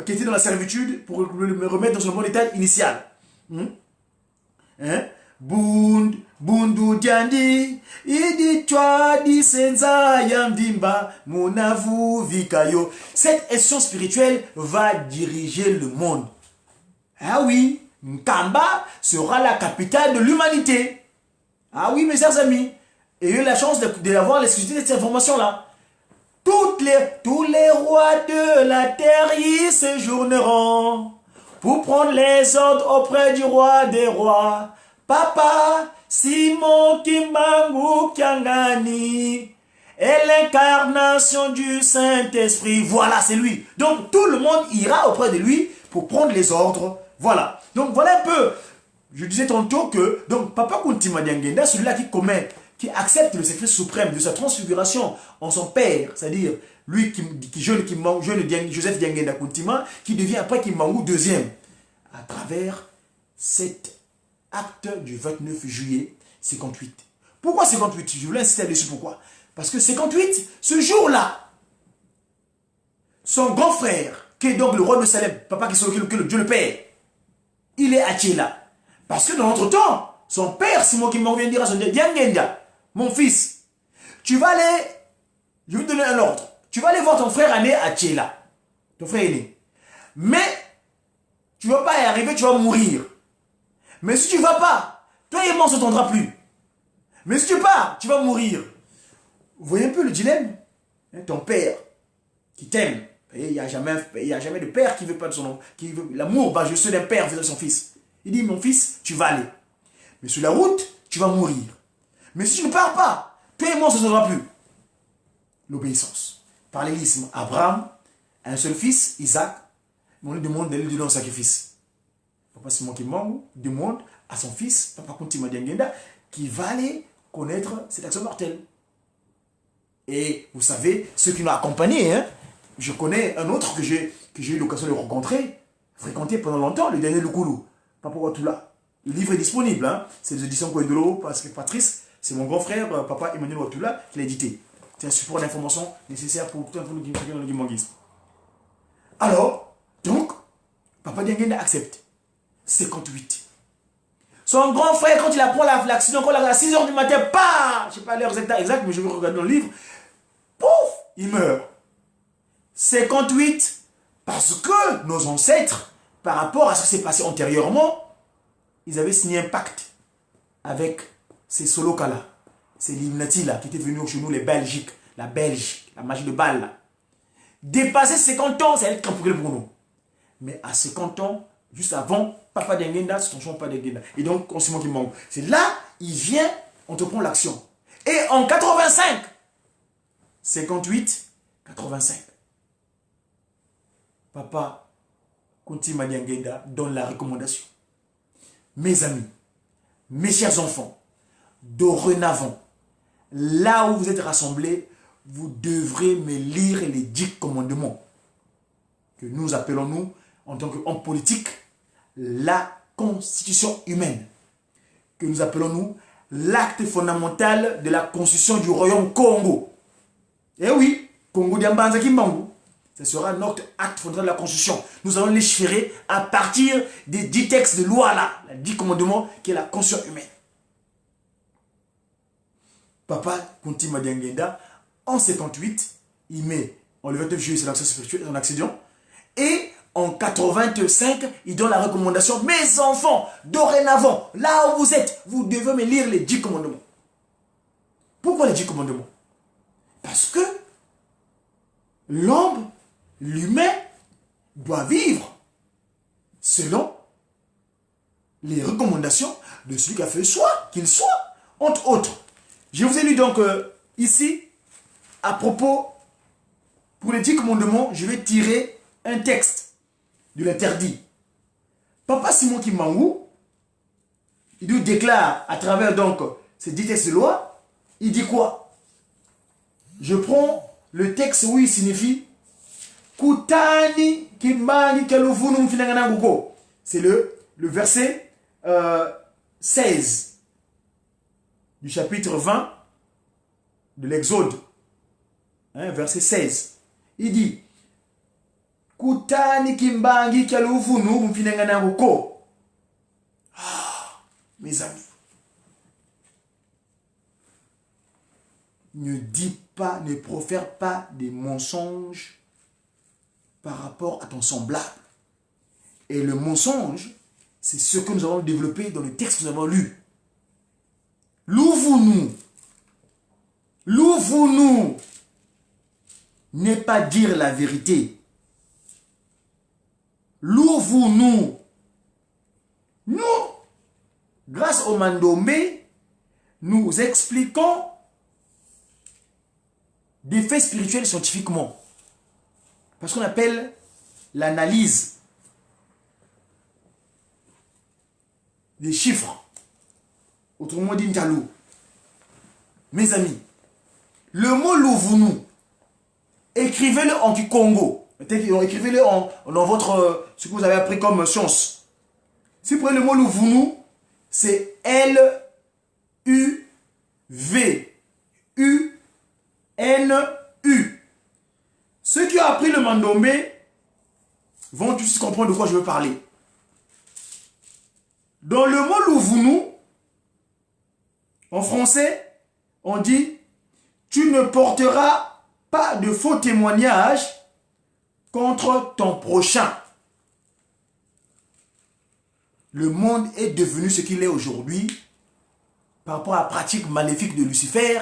qui était dans la servitude, pour le remettre dans son bon état initial. Bundu diandi, idi chwa di senza yamvimba, munavu vikayo. Cette essence spirituelle va diriger le monde. Ah oui, Nkamba sera la capitale de l'humanité. Ah oui, mes chers amis. Et j'ai eu la chance d'avoir l'exclusivité de cette information-là. Tous les rois de la terre y séjourneront pour prendre les ordres auprès du roi des rois. Papa Simon Kimbangu Kiangani est l'incarnation du Saint-Esprit. Voilà, c'est lui. Donc tout le monde ira auprès de lui pour prendre les ordres. Voilà. Donc voilà un peu. Je disais tantôt que donc Papa Kuntima Diangenda, celui-là qui accepte le sacrifice suprême de sa transfiguration en son père, c'est-à-dire lui jeune Joseph Diangenda Kuntima, qui devient après Kimbangu deuxième, à travers cet acte du 29 juillet 58. Pourquoi 58? Je voulais insister là-dessus, pourquoi? Parce que 58, ce jour-là, son grand frère, qui est donc le roi de Salem, Papa qui est le Dieu le Père, il est à Tchéla. Parce que dans notre temps, son père, Simon Kimbangu vient dire à son Dieu, Diangenda, mon fils, tu vas aller, je vais te donner un ordre, tu vas aller voir ton frère aîné à Tchéla, ton frère aîné. Mais, tu ne vas pas y arriver, tu vas mourir. Mais si tu ne vas pas, toi et moi on ne s'entendra plus. Mais si tu pars, tu vas mourir. Vous voyez un peu le dilemme? Ton père, qui t'aime, il n'y a jamais de père qui ne veut pas de son enfant, qui veut l'amour, je suis d'un père vis-à-vis de son fils. Il dit, mon fils, tu vas aller. Mais sur la route, tu vas mourir. Mais si tu ne pars pas, toi et moi, on ne se saura plus. L'obéissance. Parallélisme. Abraham a un seul fils, Isaac, mais on lui demande d'aller lui donner un sacrifice. Papa Simon Kimbangu demande à son fils, Papa Kuntima Diangenda, qui va aller connaître cette action mortelle. Et vous savez, ceux qui l'ont accompagné, hein, je connais un autre que j'ai eu l'occasion de rencontrer, fréquenter pendant longtemps, le dernier Lukoulou, Papa Watula. Le livre est disponible, hein, c'est les éditions Koedolo, parce que Patrice, c'est mon grand frère, Papa Emmanuel Watula, qui l'a édité. C'est un support d'information nécessaire pour tout un peu dans le guimanguisme. Alors, donc, Papa Diangenda accepte. 58. Son grand frère, quand il apprend l'accident, à 6 h du matin, je ne sais pas l'heure exacte, mais je vais regarder dans le livre, pouf, il meurt. 58, parce que nos ancêtres, par rapport à ce qui s'est passé antérieurement, ils avaient signé un pacte avec ces Soloka-là, ces Illuminati-là, qui étaient venus chez nous, les Belgiques, la Belgique, la magie de balle, là, Dépasser 50 ans, ça va être compliqué pour nous. Mais à 50 ans, juste avant, Papa Dengenda, c'est ton chant Papa Dengenda. Et donc, on se manque Kimbangu. C'est là, il vient, on te prend l'action. Et en 85, 58, 85, Papa Kunti Madiangenda donne la recommandation. Mes amis, mes chers enfants, dorénavant, là où vous êtes rassemblés, vous devrez me lire les 10 commandements que nous appelons, nous, en tant qu'hommes politiques, la constitution humaine, que nous appelons, nous, l'acte fondamental de la constitution du royaume Congo. Eh oui, Congo d'Ambanza Kimbangu. Ce sera notre acte fondamental de la constitution. Nous allons légiférer à partir des 10 textes de loi là, les 10 commandements qui est la constitution humaine. Papa Kunti Madiangenda, en 58, il met, en le 29 juillet, c'est l'action spirituelle, en accédant, et en 85, il donne la recommandation, mes enfants, dorénavant, là où vous êtes, vous devez me lire les 10 commandements. Pourquoi les 10 commandements? Parce que l'homme, l'humain, doit vivre selon les recommandations de celui qui a fait soit qu'il soit, entre autres. Je vous ai lu donc ici, à propos, pour les 10 commandements, je vais tirer un texte de l'interdit. Papa Simon Kimbangu, il nous déclare à travers donc ces 10 textes de loi, il dit quoi? Je prends le texte où il signifie Kutani Kimbangi Kaluvunu Mfinangananguko. C'est le verset 16 du chapitre 20 de l'Exode. Hein, verset 16. Il dit Kutani Kimbangi Kaluvunu Mfinangananguko. Ah, mes amis. Ne dis pas, ne profère pas des mensonges par rapport à ton semblable. Et le mensonge, c'est ce que nous avons développé dans le texte que nous avons lu. Louvons-nous. Louvons-nous. N'est pas dire la vérité. Louvons-nous. Nous, grâce au Mandombe, nous expliquons des faits spirituels scientifiquement. Parce qu'on appelle l'analyse des chiffres. Autrement dit, N'Talo. Mes amis, le mot louvounou, écrivez-le en Kikongo. Écrivez-le dans votre, ce que vous avez appris comme science. Si vous prenez le mot louvounou, c'est L-U-V-U-N-U. Ceux qui ont appris le Mandombe vont tout de suite comprendre de quoi je veux parler. Dans le mot louvounou, en français, on dit « Tu ne porteras pas de faux témoignages contre ton prochain ». Le monde est devenu ce qu'il est aujourd'hui par rapport à la pratique maléfique de Lucifer.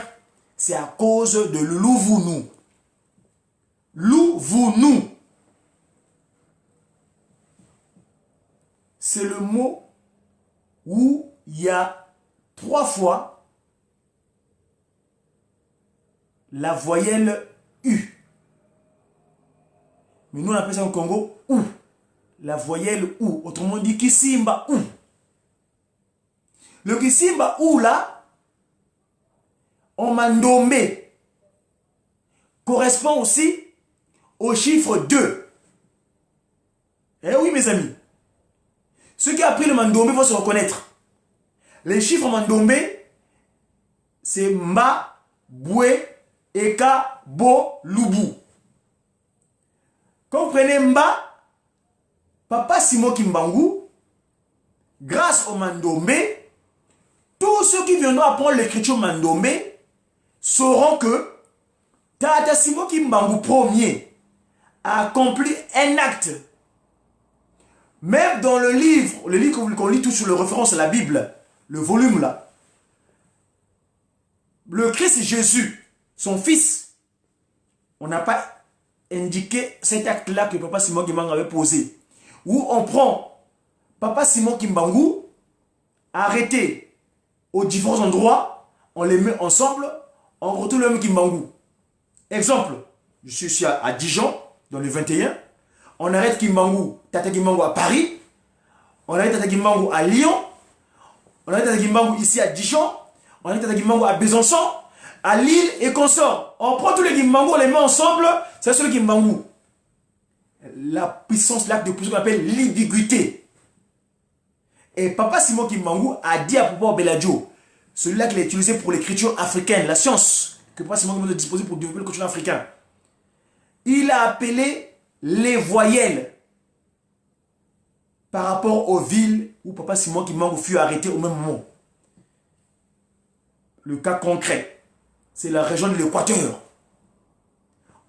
C'est à cause de louvounou. Louvounou. C'est le mot où il y a 3 fois la voyelle U. Mais nous on appelle ça au Congo OU. La voyelle OU. Autrement dit Kisimba OU. Le Kisimba OU là, en Mandombe, correspond aussi au chiffre 2. Eh oui mes amis. Ceux qui ont appris le Mandombe vont se reconnaître. Les chiffres Mandombe, c'est Mba, Boué, Eka, Bo, Lubu. Quand vous prenez Mba, Papa Simon Kimbangu, grâce au Mandombe, tous ceux qui viendront apprendre l'écriture Mandombe sauront que Tata Simon Kimbangu premier a accompli un acte. Même dans le livre qu'on lit tout sur le référence à la Bible, le volume là, le Christ Jésus, son fils, on n'a pas indiqué cet acte-là que Papa Simon Kimbangu avait posé. Où on prend Papa Simon Kimbangu, arrêté aux différents endroits, on les met ensemble, on retrouve le même Kimbangu. Exemple, je suis ici à Dijon, dans le 21, on arrête Kimbangu, Tata Kimbangu à Paris, on arrête Tata Kimbangu à Lyon, on arrête Tata Kimbangu ici à Dijon, on arrête Tata Kimbangu à Besançon, à Lille et consorts. On prend tous les Kimbangu, on les met ensemble, c'est le Kimbangu. La puissance, l'acte de puissance qu'on appelle l'ambiguïté. Et Papa Simon Kimbangu a dit à Papa Beladio, celui-là qu'il a utilisé pour l'écriture africaine, la science, que Papa Simon Kimbangu a disposé pour développer le continent africain. Il a appelé les voyelles par rapport aux villes où Papa Simon Kimbangu fut arrêté au même moment. Le cas concret, c'est la région de l'Équateur.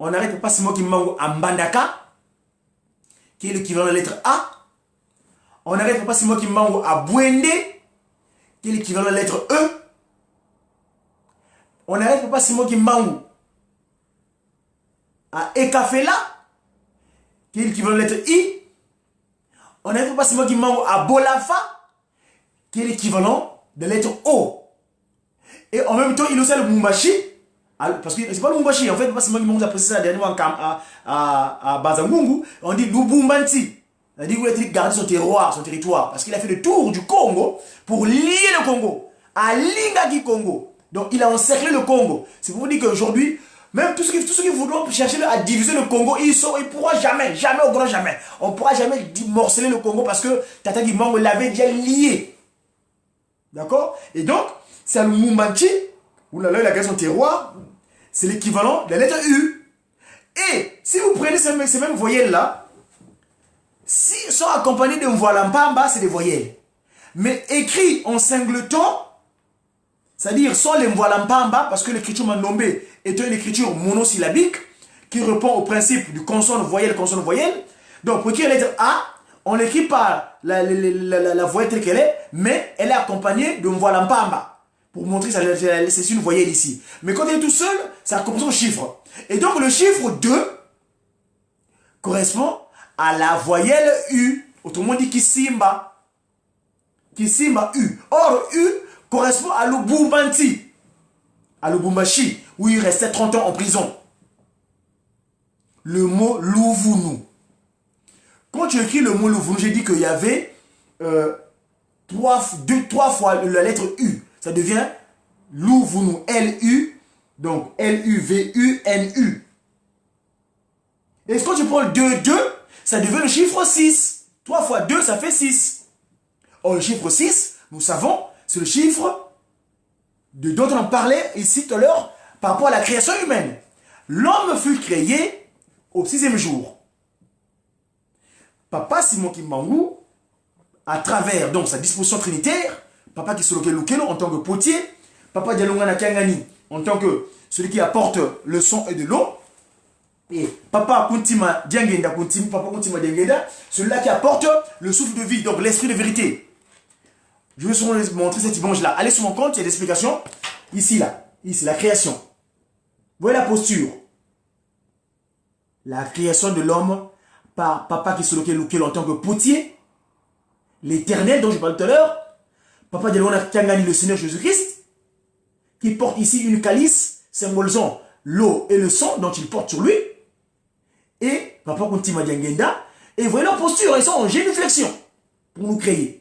On arrête Papa Simon Kimbangu à Mbandaka, qui est l'équivalent de la lettre A. On arrête Papa Simon Kimbangu à Bouende, qui est l'équivalent de la lettre E. On arrête Papa Simon Kimbangu à Ekafela, qui est l'équivalent de la lettre I. On arrête Papa Simon Kimbangu à Bolafa, qui est l'équivalent de la lettre O. Et en même temps, il aussi a le Mumbashi, parce que c'est pas le Mumbashi, en fait, Papa Simon Kimbangu a précisé ça dernièrement à Bazangungu, on dit Lubumbanti. C'est-à-dire qu'il voulait garder son terroir, son territoire, parce qu'il a fait le tour du Congo pour lier le Congo à Lingaki Congo. Donc il a encerclé le Congo. C'est pour vous dire qu'aujourd'hui, même tous ceux qui voudront chercher à diviser le Congo, ils ne pourront jamais, au grand jamais. On ne pourra jamais morceler le Congo parce que Tata Kimbangu l'avait déjà lié. D'accord? Et donc, c'est le Mumbanti, où là, il a gardé son terroir, c'est l'équivalent de la lettre U. Et si vous prenez ces mêmes voyelles-là, s'ils sont accompagnés de Mvwalampamba, c'est des voyelles. Mais écrits en singleton, c'est-à-dire sans les Mvwalampamba, parce que l'écriture Mandombe est une écriture monosyllabique qui répond au principe du consonne-voyelle, consonne-voyelle. Donc pour écrire la lettre A, on n'écrit pas la voyelle telle qu'elle est, mais elle est accompagnée de Mvwalampamba. Pour montrer que c'est une voyelle ici. Mais quand elle est tout seul, ça correspond au chiffre. Et donc le chiffre 2 correspond à la voyelle U. Autrement dit Kisimba. Kisimba U. Or U correspond à Lubumbanti. À Lubumbashi, où il restait 30 ans en prison. Le mot Louvounou. Quand tu écris le mot Louvounou, j'ai dit qu'il y avait trois fois la lettre U. Ça devient Louvounou. L-U. Donc L-U-V-U-N-U. Et quand tu prends le 2, ça devient le chiffre 6. 3 fois 2, ça fait 6. Or, le chiffre 6, nous savons, c'est le chiffre dont on parlait ici tout à l'heure par rapport à la création humaine. L'homme fut créé au 6e jour. Papa Simon Kimbangu, à travers donc sa disposition trinitaire, Papa Kisolokelukelo en tant que potier, Papa Dialungana Kiangani en tant que celui qui apporte le son et de l'eau, et Papa Kuntima Diangenda, Papa Kuntima Diangenda, celui-là qui apporte le souffle de vie, donc l'esprit de vérité. Je vais souvent vous montrer cette image-là. Allez sur mon compte, il y a des explications. Ici, là. Ici, la création. Vous voyez la posture. La création de l'homme par Papa Kisolokelukelo en tant que potier. L'éternel dont je parlais tout à l'heure. Papa Dialungana Kiangani, le Seigneur Jésus-Christ, qui porte ici une calice symbolisant l'eau et le sang dont il porte sur lui. Et Papa Kuntima Diangenda. Et vous voyez leur posture, ils sont en génuflexion pour nous créer.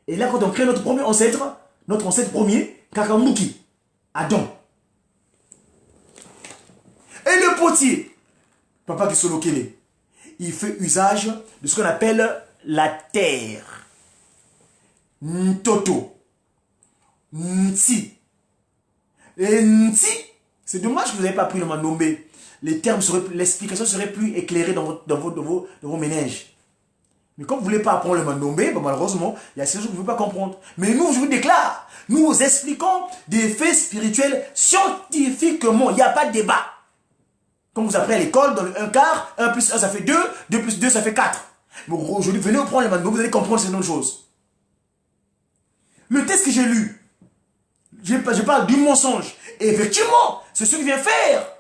Et là, quand on crée notre ancêtre premier, Kakamuki, Adam. Et le potier, Papa Kisolokele, il fait usage de ce qu'on appelle la terre. Ntoto. Nti. Et Nti, c'est dommage que vous n'avez pas pris le Mandombe. L'explication serait plus éclairée dans vos ménages. Mais comme vous ne voulez pas apprendre le Mandombe, malheureusement, il y a ces choses que vous ne pouvez pas comprendre. Mais nous, je vous déclare, nous expliquons des faits spirituels scientifiquement. Il n'y a pas de débat. Comme vous apprenez à l'école, dans le 1 quart, 1 plus 1 ça fait 2, 2 plus 2 ça fait 4. Mais aujourd'hui, venez prendre le Mandombe, vous allez comprendre ces mêmes choses. Le texte que j'ai lu, je parle du mensonge. Et effectivement, c'est ce qu'il vient faire.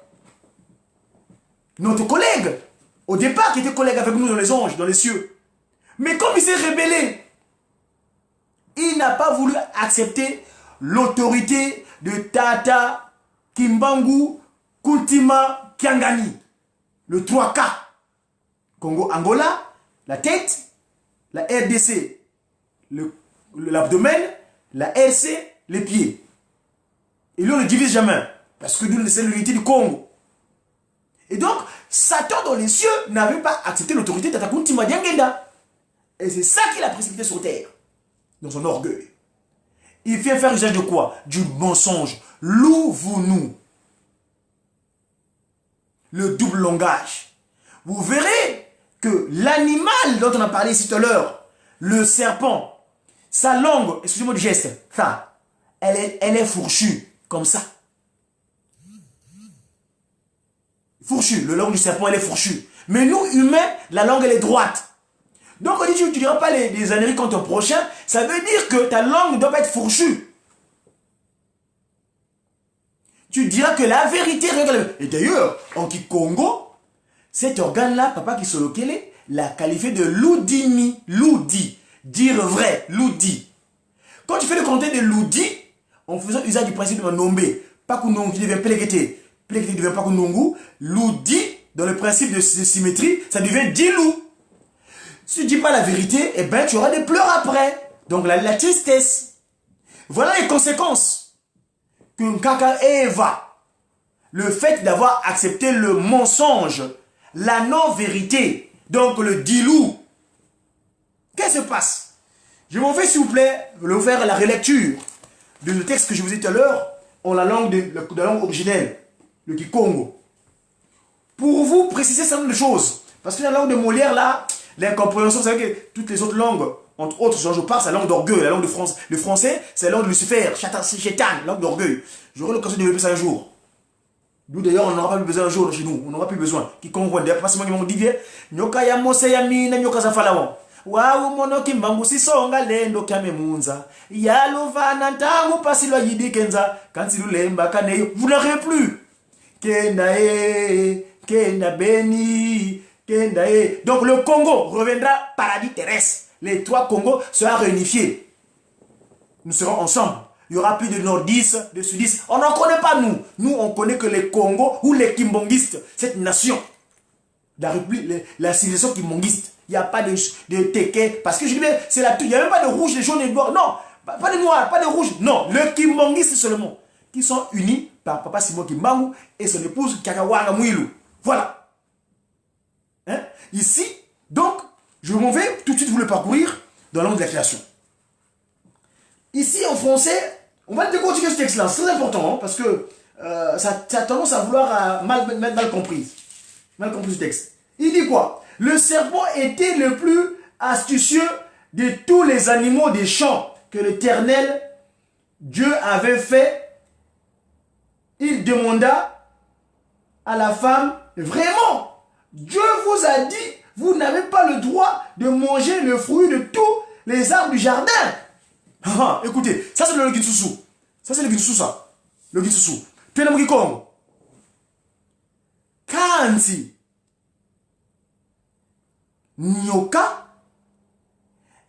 notre collègue, au départ, qui était collègue avec nous dans les anges, dans les cieux. Mais comme il s'est rébellé, il n'a pas voulu accepter l'autorité de Tata Kimbangu Kuntima Kiangani, le 3K. Congo-Angola, la tête, la RDC, l'abdomen, la RC, les pieds. Et lui, on ne divise jamais, parce que nous, c'est l'unité du Congo. Et donc, Satan dans les cieux n'avait pas accepté l'autorité de Tata Kuntima Diangenda. Et c'est ça qui l'a précipité sur terre, dans son orgueil. Il vient faire usage de quoi? Du mensonge. Louve-nous. Le double langage. Vous verrez que l'animal dont on a parlé ici tout à l'heure, le serpent, sa langue, excusez-moi du geste, ça, elle est fourchue, comme ça. Fourchue, le langue du serpent, elle est fourchue. Mais nous, humains, la langue, elle est droite. Donc, on dit, tu ne diras pas les âneries contre ton prochain, ça veut dire que ta langue ne doit pas être fourchue. Tu diras que la vérité... Et d'ailleurs, en Kikongo, cet organe-là, Papa Kisolokele, l'a qualifié de loudimi. Loudi. Dire vrai. Loudi. Quand tu fais le contenu de loudi, en faisant usage du principe de nombe, Pakunongu qui devient Pelekete, Pelekete devient Pakunongu, loudi, dans le principe de symétrie, ça devient dilou. Si tu ne dis pas la vérité, eh ben, tu auras des pleurs après. Donc la tristesse. Voilà les conséquences. Que Kaka Eva, le fait d'avoir accepté le mensonge, la non-vérité, donc le dilou. Qu'est-ce qui se passe? Je m'en vais, s'il vous plaît, vous faire la relecture de texte que je vous ai dit tout à l'heure en la langue de la langue originelle, le Kikongo. Pour vous préciser certaines choses. Parce que la langue de Molière, là, l'incompréhension, vous savez que toutes les autres langues, entre autres, je parle, c'est la langue d'orgueil, la langue de France. Le français, c'est la langue de Lucifer, Chétan, langue d'orgueil. J'aurai l'occasion de développer ça un jour. Nous d'ailleurs, on n'aura pas plus besoin un jour chez nous, on n'aura plus besoin. Quiconque voit, d'ailleurs, pas seulement qui m'ont dit, Nyoka ya mose ya mina, nyoka za falawon. Wawu mono kimbangu sisonga lendo kyame munza. Yalo vana ntangu pasilo yidi kenza. Kansilu lemba kaneyo. Vous n'arrivez plus. Kenda Kenda Beni, Kenda Donc le Congo reviendra paradis terrestre. Les trois Congos seront réunifiés. Nous serons ensemble. Il n'y aura plus de nordistes, de sudistes. On n'en connaît pas nous. Nous, on connaît que les Congos ou les Kimbongistes. Cette nation. La République, la civilisation kimbongiste. Il n'y a pas de teke. Parce que je dis, c'est la tout. Il n'y a même pas de rouge, de jaune et de noir. Non. Pas de noir, pas de rouge. Non. Le Kimbongiste seulement. Qui sont unis par Papa Simon Kimbangu et son épouse Kakawanga Mouilou. Voilà. Hein? Ici, donc, je m'en vais tout de suite vous le parcourir dans la langue de la création. Ici, en français, on va décortiquer ce texte-là. C'est très important, hein, parce que ça a tendance à vouloir mal compris. Mal compris ce texte. Il dit quoi? Le serpent était le plus astucieux de tous les animaux des champs que l'Éternel Dieu avait fait. Il demanda à la femme, vraiment, Dieu vous a dit, vous n'avez pas le droit de manger le fruit de tous les arbres du jardin. Ah, écoutez, ça c'est le Ginsusu. Ça c'est le Ginsusu, ça. Le Ginsusu. Tu es le Congo. Kanzi. Nyoka.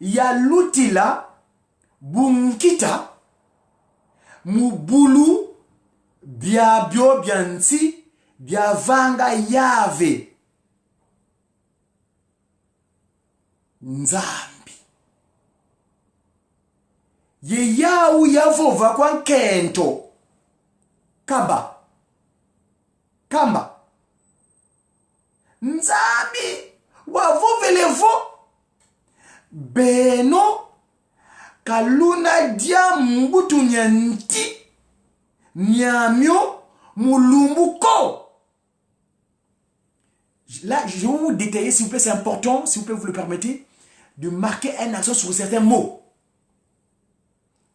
Ya lutila. Bunkita. Mubulu. Biabio bianti. Biavanga yave. Nzambi. Ye yau yavova kwa kento. Kaba. Kamba. Nzambi. Wavovelevo. Beno. Kaluna dia mbutu nyanti. Nyamyo. Mulumbuko. Là, je vais vous détailler, s'il vous plaît, c'est important, si vous plaît, vous le permettez, de marquer un accent sur certains mots.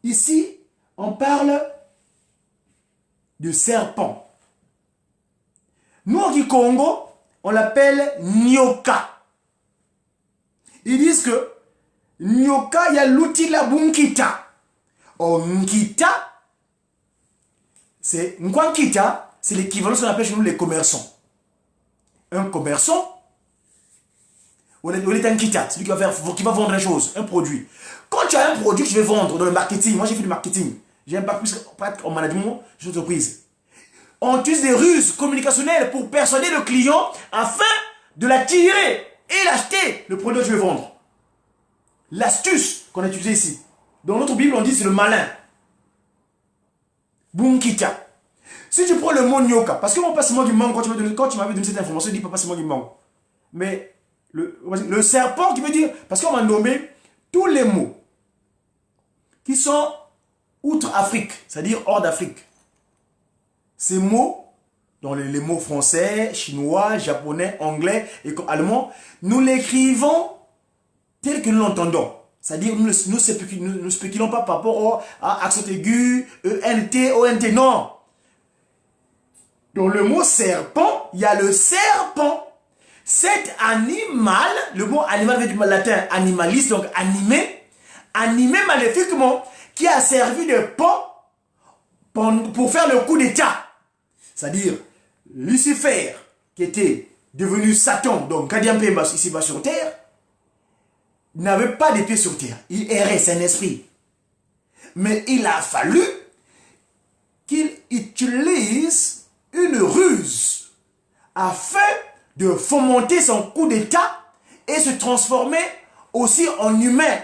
Ici, on parle de serpent. Nous, au Congo, on l'appelle Nyoka. Ils disent que Nyoka, il y a l'outil la bunkita. Oh, Nkita, c'est Nkwankita, c'est l'équivalent de ce qu'on appelle chez nous les commerçants. un commerçant, on est un kita, celui qui va vendre une chose, un produit. Quand tu as un produit que je vais vendre dans le marketing, moi j'ai fait du marketing, j'ai pas plus en management, j'ai une entreprise. On utilise des ruses communicationnelles pour persuader le client afin de l'attirer et l'acheter, le produit que je vais vendre. L'astuce qu'on a utilisée ici. Dans notre Bible, on dit c'est le malin. Bunkita. Si tu prends le mot nyoka, parce que mon papa c'est moi qui manque, quand tu m'avais donné cette information, il dit papa c'est moi qui manque. Mais le serpent qui veut dire, parce qu'on m'a nommé tous les mots qui sont outre-Afrique, c'est-à-dire hors d'Afrique. Ces mots, dans les mots français, chinois, japonais, anglais et allemand, nous l'écrivons tel que nous l'entendons. C'est-à-dire nous ne spéculons pas par rapport à accent aigu, ENT, ONT, non. Dans le mot serpent, il y a le serpent. Cet animal, le mot animal vient du latin animalis, donc animé, animé maléfiquement, qui a servi de pont pour faire le coup d'état. C'est-à-dire, Lucifer, qui était devenu Satan, donc Gadian Pemba ici-bas sur terre, n'avait pas de pieds sur terre. Il errait, c'est un esprit. Mais il a fallu qu'il utilise une ruse afin de fomenter son coup d'état et se transformer aussi en humain.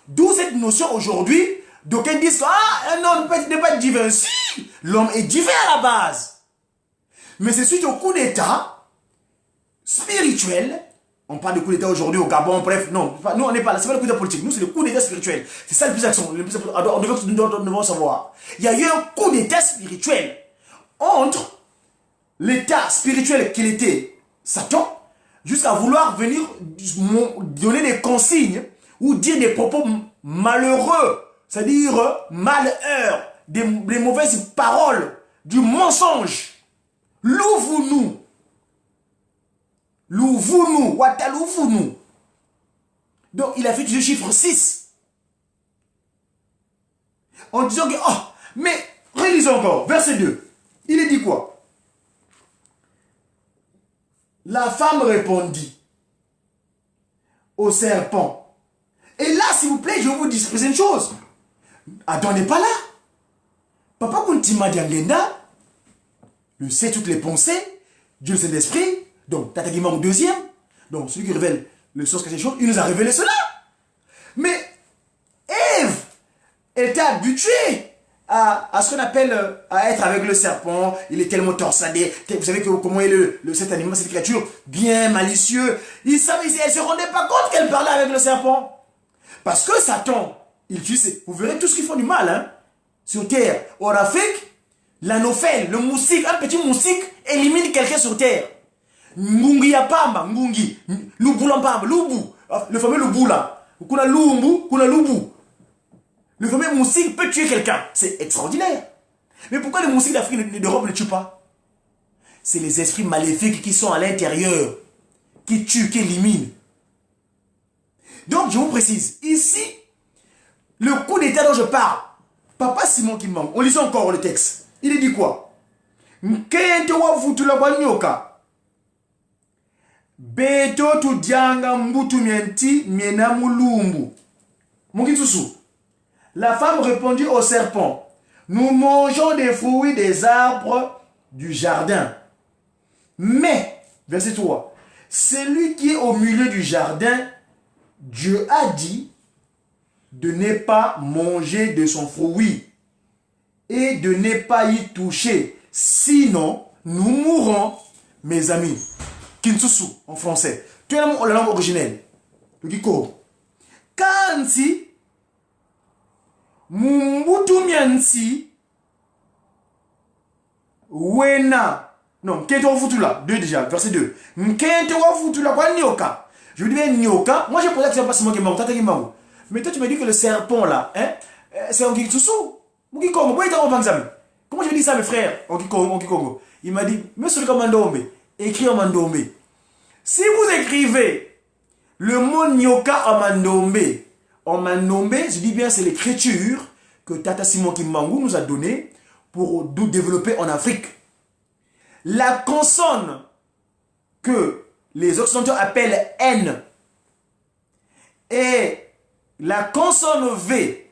D'où cette notion aujourd'hui, d'aucuns disent que un homme n'est pas divin. Si, l'homme est divin à la base. Mais c'est suite au coup d'état spirituel. On parle de coup d'état aujourd'hui au Gabon, bref, non, nous on n'est pas là, c'est pas le coup d'état politique, nous c'est le coup d'état spirituel. C'est ça le plus accent, nous devons savoir. Il y a eu un coup d'état spirituel entre l'état spirituel qu'il était Satan, jusqu'à vouloir venir donner des consignes ou dire des propos malheureux, c'est-à-dire malheur, des mauvaises paroles, du mensonge. Louvre-nous. Louvre-nous. Watalouvre-nous. Donc il a fait le chiffre 6. En disant que, oh, mais relisons encore, verset 2. Il est dit quoi? La femme répondit au serpent. Et là, s'il vous plaît, je vais vous dire une chose. Adam n'est pas là. Papa Kuntima Dianglenda, le sait toutes les pensées, Dieu c'est l'esprit, donc Tata Guimard au deuxième, donc celui qui révèle le sens quelque chose, il nous a révélé cela. Mais Ève était habituée à ce qu'on appelle à être avec le serpent. Il est tellement torsadé. Vous savez comment est cet animal, cette créature, bien malicieux. Elle ne se rendait pas compte qu'elle parlait avec le serpent. Parce que Satan, vous verrez tout ce qu'ils font du mal, hein, sur terre. En Afrique, l'anophèle, le moustique, un petit moustique élimine quelqu'un sur terre. Ngungi ya pamba, ngungi, lubu lampamba, lubu, le fameux lubu là. Kuna lumbu, kuna lubu. Le fameux moustique peut tuer quelqu'un. C'est extraordinaire. Mais pourquoi les moustiques d'Afrique d'Europe ne tuent pas? C'est les esprits maléfiques qui sont à l'intérieur, qui tuent, qui éliminent. Donc, je vous précise, ici, le coup d'état dont je parle, Papa Simon qui manque, on lit encore le texte. Il est dit quoi? Beto tu dianga mbutu mienti miena mulumbu. Mukitsusu. La femme répondit au serpent, nous mangeons des fruits des arbres du jardin. Mais, verset 3, celui qui est au milieu du jardin, Dieu a dit de ne pas manger de son fruit et de ne pas y toucher. Sinon, nous mourrons, mes amis. Kintsusu, en français. Tu es la langue originelle. Le Kiko. Kansi, Mumbutu miansi, Wena. Non, Kente wa futula. 2 déjà, verset 2. Kente wa futula kwa nyoka. Je lui dis, nyoka. Moi, j'ai posé la question parce que c'est moi qui m'en tata qui m'en. Mais toi, tu m'as dit que le serpent là, hein, c'est en Kintsusu. Mukikongo, comment je vais dire ça, mes frères? En Kikongo. Il m'a dit, monsieur le commandant, écris en mandombe. Si vous écrivez le mot nyoka en mandombe, je dis bien, c'est l'écriture que Tata Simon Kimbangu nous a donnée pour nous développer en Afrique. La consonne que les Occidentaux appellent N et la consonne V,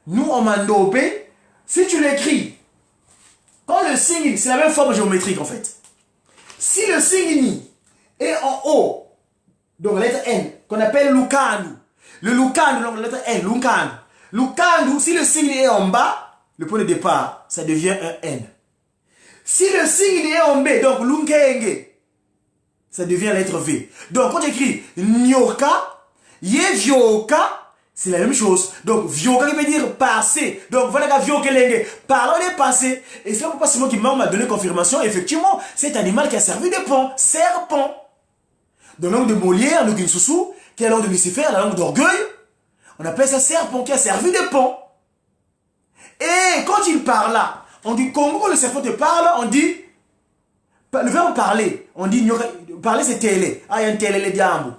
nous en mandobé, si tu l'écris, quand le signe, c'est la même forme géométrique en fait. Si le signe est en haut, donc la lettre N, qu'on appelle Lukandu, le Lukandu, donc la lettre N, Lukandu. Lukandu, si le signe est en bas, le point de départ, ça devient un N. Si le signe est en B, donc Lunkenge, ça devient la lettre V. Donc quand tu écris Nyoka, Yevyoka, c'est la même chose. Donc Vyoka qui veut dire passer. Donc voilà Vyokelenge, parlant des passés. Et c'est pourquoi Simon qui m'a donné confirmation. Effectivement, c'est un animal qui a servi de pont, serpent. Dans la langue de Molière, de Kinsusu, qui est la langue de Lucifer, la langue d'orgueil, on appelle ça serpent qui a servi de pont. Et quand il parle là, on dit quand le serpent te parle, on dit le verbe parler, on dit parler c'est télé. Ah, il y a un télé les diamants.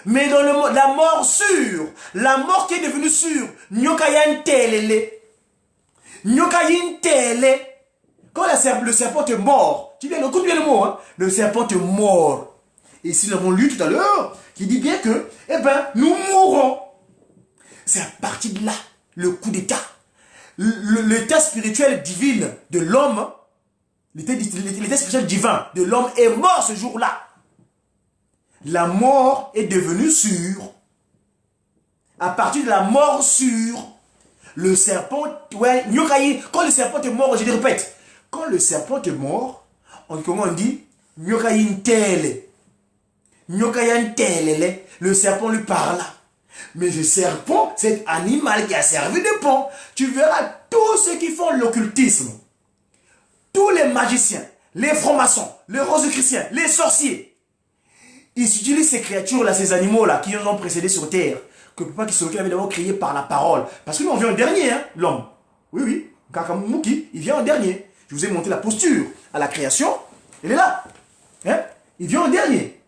Mais dans la mort sûre, la mort qui est devenue sûre, nyoka ya un télé. Nyoka ya un télé. Quand le serpent te mord, tu viens, écoute bien le mot, hein, le serpent te mord. Et ici nous avons lu tout à l'heure, qui dit bien que, eh ben, nous mourrons. C'est à partir de là, le coup d'état. L'état spirituel divin de l'homme, l'état spirituel divin de l'homme est mort ce jour-là. La mort est devenue sûre. À partir de la mort sûre, le serpent, ouais, quand le serpent est mort, je répète, quand le serpent est mort, comment on dit, le serpent lui parle. Mais le serpent, c'est un animal qui a servi de pont. Tu verras tous ceux qui font l'occultisme, tous les magiciens, les francs-maçons, les rosicruciens, les sorciers, ils utilisent ces créatures-là, ces animaux-là, qui nous ont précédés sur terre, que Papa Kisoki avait d'abord créé par la parole. Parce que nous, on vient en dernier, hein, l'homme. Oui, oui. Kakamuki, il vient en dernier. Je vous ai montré la posture à la création. Elle est là. Hein? Il vient en dernier.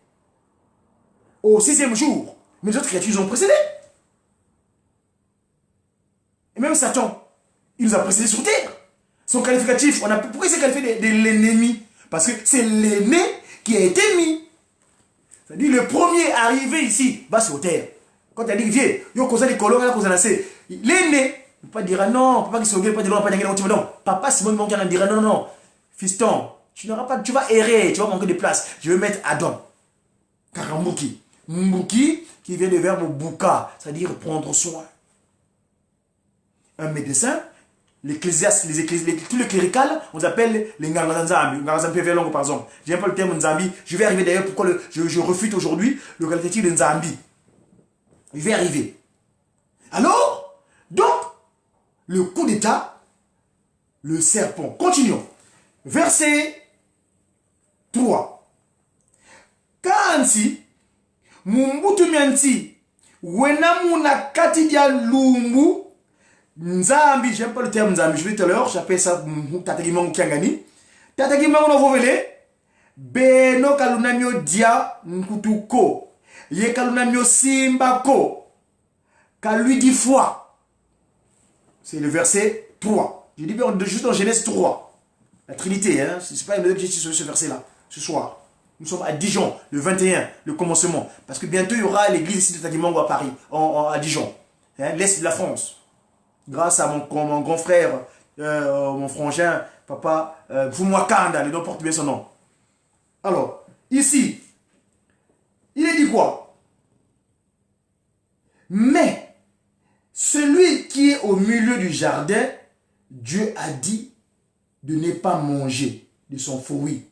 Au 6e jour. Mais les autres créatures, ils ont précédé. Et même Satan, il nous a précédé sur terre. Son qualificatif, pourquoi il s'est qualifié de l'ennemi? Parce que c'est l'aîné qui a été mis. C'est-à-dire le premier arrivé ici, va sur terre. Quand tu as dit, viens, yo cause des colons, là, cause l'aîné, il ne peut pas dire non, papa qui se regarde, pas dire non, pas dire non. Papa Simon Monkian dira non, non, fiston, tu n'auras pas, tu vas errer, tu vas manquer de place. Je vais mettre Adam. Karambuki. Mbuki, qui vient du verbe buka, c'est-à-dire prendre soin. Un médecin, l'ecclésiaste, tous les cléricales, on les appelle les Nganganzambi. Nganganzambi Velongo, par exemple. J'aime pas le terme Nzambi. Je vais arriver d'ailleurs pourquoi je refute aujourd'hui le qualificatif de Nzambi. Je vais arriver. Alors, donc, le coup d'état, le serpent. Continuons. Verset 3. Kansi, mumbutu mianti, wenamuna katidia lumbu, Nzambi, j'aime pas le terme Nzambi, je l'ai dit tout à l'heure, j'appelle ça Tatagimangu Kiangani. Tatagimangu no vovele, Beno kalunamio dia nkutuko, Ye kalunamio simbako, Kalui 10 fois. C'est le verset 3. Je dis bien juste dans Genèse 3. La Trinité, hein, c'est pas un objectif sur ce verset-là, ce soir. Nous sommes à Dijon, le 21, le commencement. Parce que bientôt, il y aura l'église ici de Tatagimangu à Paris, à Dijon, hein, l'Est de la France. Grâce à mon grand frère, mon frangin, papa Fumwakanda, le nom porte bien son nom. Alors, ici, il est dit quoi? Mais, celui qui est au milieu du jardin, Dieu a dit de ne pas manger de son fruit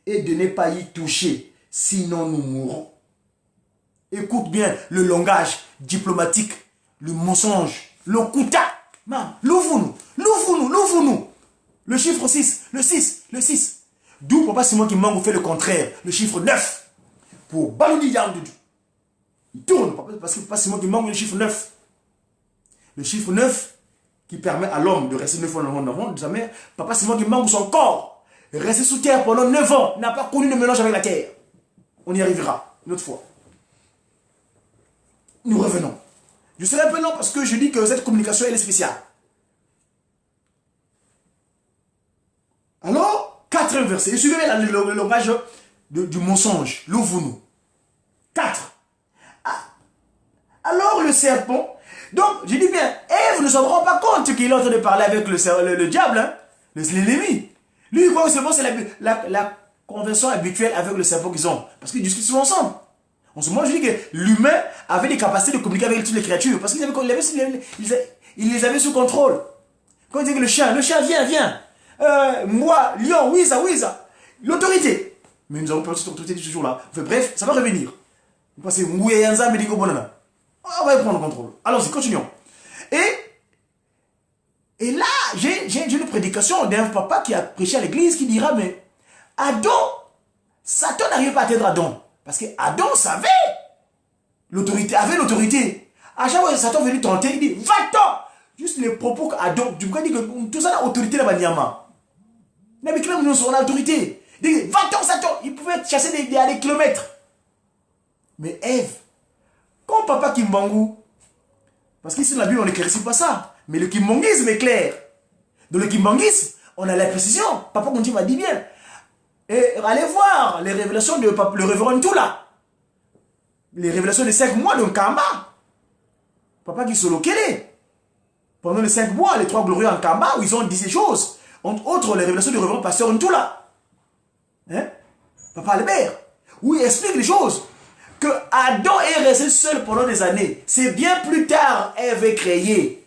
et de ne pas y toucher, sinon nous mourrons. Écoute bien le langage diplomatique, le mensonge. Le kuta, l'ouvre-nous. Le chiffre 6, le 6. D'où Papa Simon qui manque fait le contraire, le chiffre 9. Pour Baloudi Yang de Dieu. Il tourne, parce que Papa Simon qui manque le chiffre 9. Le chiffre 9 qui permet à l'homme de rester 9 fois dans le monde de sa mère. Papa Simon qui manque son corps, rester sous terre pendant 9 ans, n'a pas connu de mélange avec la terre. On y arrivera une autre fois. Nous revenons. Je serai un peu long parce que je dis que cette communication elle est spéciale. Alors, 4e verset. Et suivez le langage du mensonge. L'ouvre-nous. 4. Alors le serpent, donc je dis bien, Ève ne se rend pas compte qu'il est en train de parler avec le diable, hein, l'ennemi. Lui, il croit que c'est la conversation habituelle avec le serpent qu'ils ont. Parce qu'ils discutent souvent ensemble. En ce moment, je dis que l'humain avait des capacités de communiquer avec toutes les créatures. Parce qu'il les avait sous contrôle. Quand il dit que le chien, viens. Moi, lion, oui ça. L'autorité. Mais nous avons perdu cette autorité ce jour-là. Enfin, bref, ça va revenir. Parce que on va y prendre le contrôle. Allons-y, continuons. Et là, j'ai une prédication d'un papa qui a prêché à l'église qui dira, mais Adam, Satan n'arrivait pas à atteindre Adam. Parce que Adam avait l'autorité. À chaque fois que Satan venait tenter, il dit, va-t'en. Juste les propos qu'Adam, du coup, il dit que tout ça a autorité là-bas, Niama. Mais même nous, on a l'autorité. Il dit, va-t'en, Satan. Il pouvait chasser des kilomètres. Mais Ève, quand papa Kimbangu, parce qu'ici dans la Bible, on n'éclaircit pas ça. Mais le kimbangisme est clair. Dans le kimbangisme, on a la précision. Papa Conti m'a dit bien. Et allez voir les révélations de le révérend Ntoula. Les révélations des 5 mois de Nkamba. Papa qui solo Kélé. Pendant les 5 mois, les 3 glorieux en Nkamba, où ils ont dit ces choses. Entre autres, les révélations du révérend pasteur Ntoula. Hein? Papa Albert. Où il explique les choses. Que Adam est resté seul pendant des années. C'est bien plus tard Ève est créée.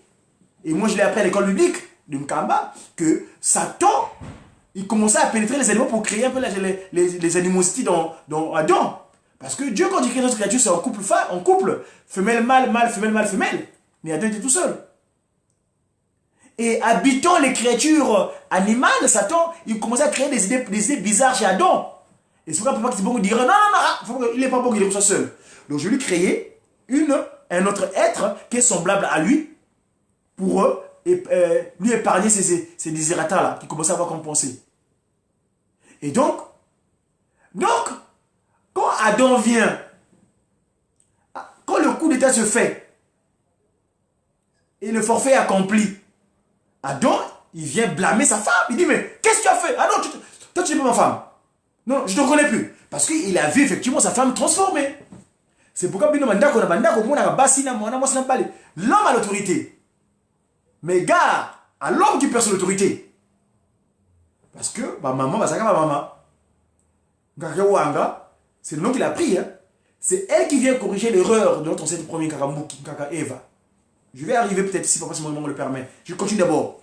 Et moi, je l'ai appris à l'école biblique de Nkamba que Satan, il commençait à pénétrer les animaux pour créer un peu les animosités dans Adam. Parce que Dieu, quand il crée notre créature, c'est en couple. Femelle, mâle, femelle. Mais Adam était tout seul. Et habitant les créatures animales, Satan, il commençait à créer des idées bizarres chez Adam. Et c'est pourquoi papa qui dit dirait non, il n'est pas bon qu'il est pour ça seul. Donc je lui ai créé un autre être qui est semblable à lui pour lui épargner ces désirata-là qui commençaient à avoir comme pensée. Et donc, quand Adam vient, quand le coup d'état se fait et le forfait est accompli, Adam, il vient blâmer sa femme. Il dit, mais qu'est-ce que tu as fait? Ah non, toi tu n'es pas ma femme. Non, je ne te connais plus. Parce qu'il a vu effectivement sa femme transformée. C'est pourquoi l'homme a l'autorité. Mais gare à l'homme qui perd son autorité. Parce que ma maman, c'est le nom qu'il a pris. Hein. C'est elle qui vient corriger l'erreur de notre ancêtre premier Kakambuki, Kaka Eva. Je vais arriver peut-être si papa si mon maman me le permet. Je continue d'abord.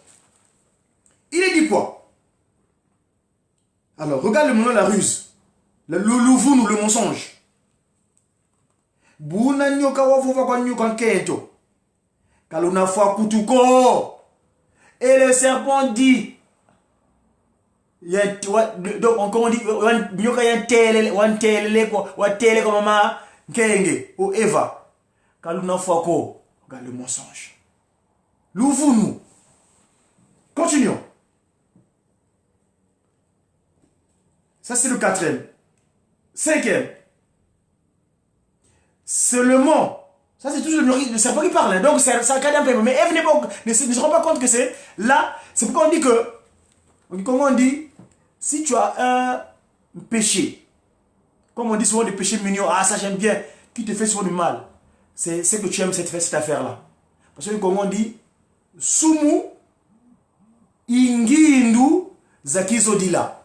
Il est dit quoi? Alors, regarde le moment de la ruse. Le louvoun ou le mensonge. Buna nyoka wafuva kwa nyoka kento. Kaluna fwa kutuko. Et le serpent dit. Donc, encore on dit, nyoka yantele comme maman kenge ou Eva. Kaluna fwa ko. Regarde le mensonge. Louvoun. Continuons. Ça, c'est le 4e. 5e. Seulement. Ça, c'est toujours le serpent qui parle. Hein. Donc, c'est un cas d'un peu. Mais Ève ne se rend pas compte que c'est là. C'est pourquoi on dit que. Comment on dit? Si tu as un péché. Comme on dit souvent des péchés mignons. Ah, ça, j'aime bien. Qui te fait souvent du mal. C'est que tu aimes cette affaire-là. Parce que, comment on dit? Sumu ingindu zakizodila.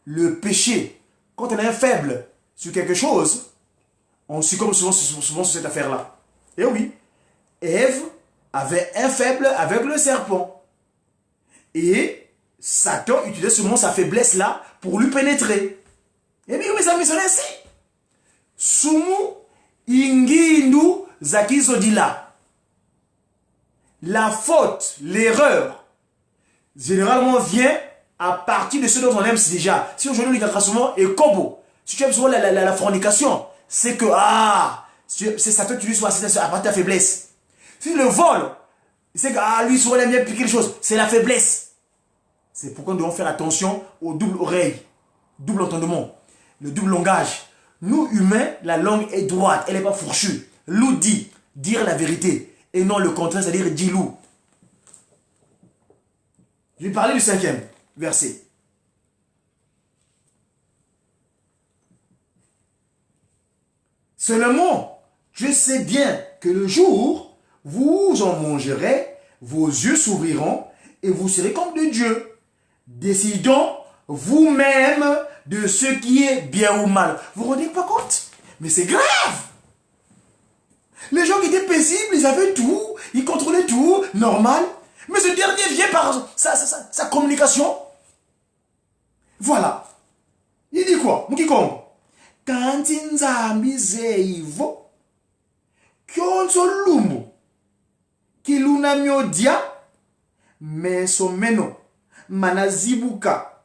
Le péché, quand on est faible sur quelque chose, on succombe souvent sur cette affaire-là. Et oui, Ève avait un faible avec le serpent. Et Satan utilisait souvent sa faiblesse-là pour lui pénétrer. Et bien, mes amis, c'est ainsi. Sumu ingindu zakizodila. La faute, l'erreur, généralement vient à partir de ce dont on aime déjà. Si aujourd'hui on dit souvent et combo, si tu aimes souvent la fornication, c'est que c'est Satan qui lui soit à partir de ta faiblesse. Si le vol, c'est que lui souvent il aime bien piquer les choses, c'est la faiblesse. C'est pourquoi nous devons faire attention aux doubles oreilles, double entendement, le double langage. Nous humains, la langue est droite, elle n'est pas fourchue. Lou dit, dire la vérité, et non le contraire, c'est-à-dire dit loup. Je vais parler du 5e. Verset. Seulement, je sais bien que le jour, vous en mangerez, vos yeux s'ouvriront et vous serez comme de Dieu. Décidons vous-même de ce qui est bien ou mal. Vous vous rendez pas compte? Mais c'est grave! Les gens qui étaient paisibles, ils avaient tout, ils contrôlaient tout, normal. Mais ce dernier vient par sa communication. Voilà. Il dit quoi? Mukikong. Quand inzambi zeivo, kyonso lumbu, kiluna myodia, meso meno, manazibuka,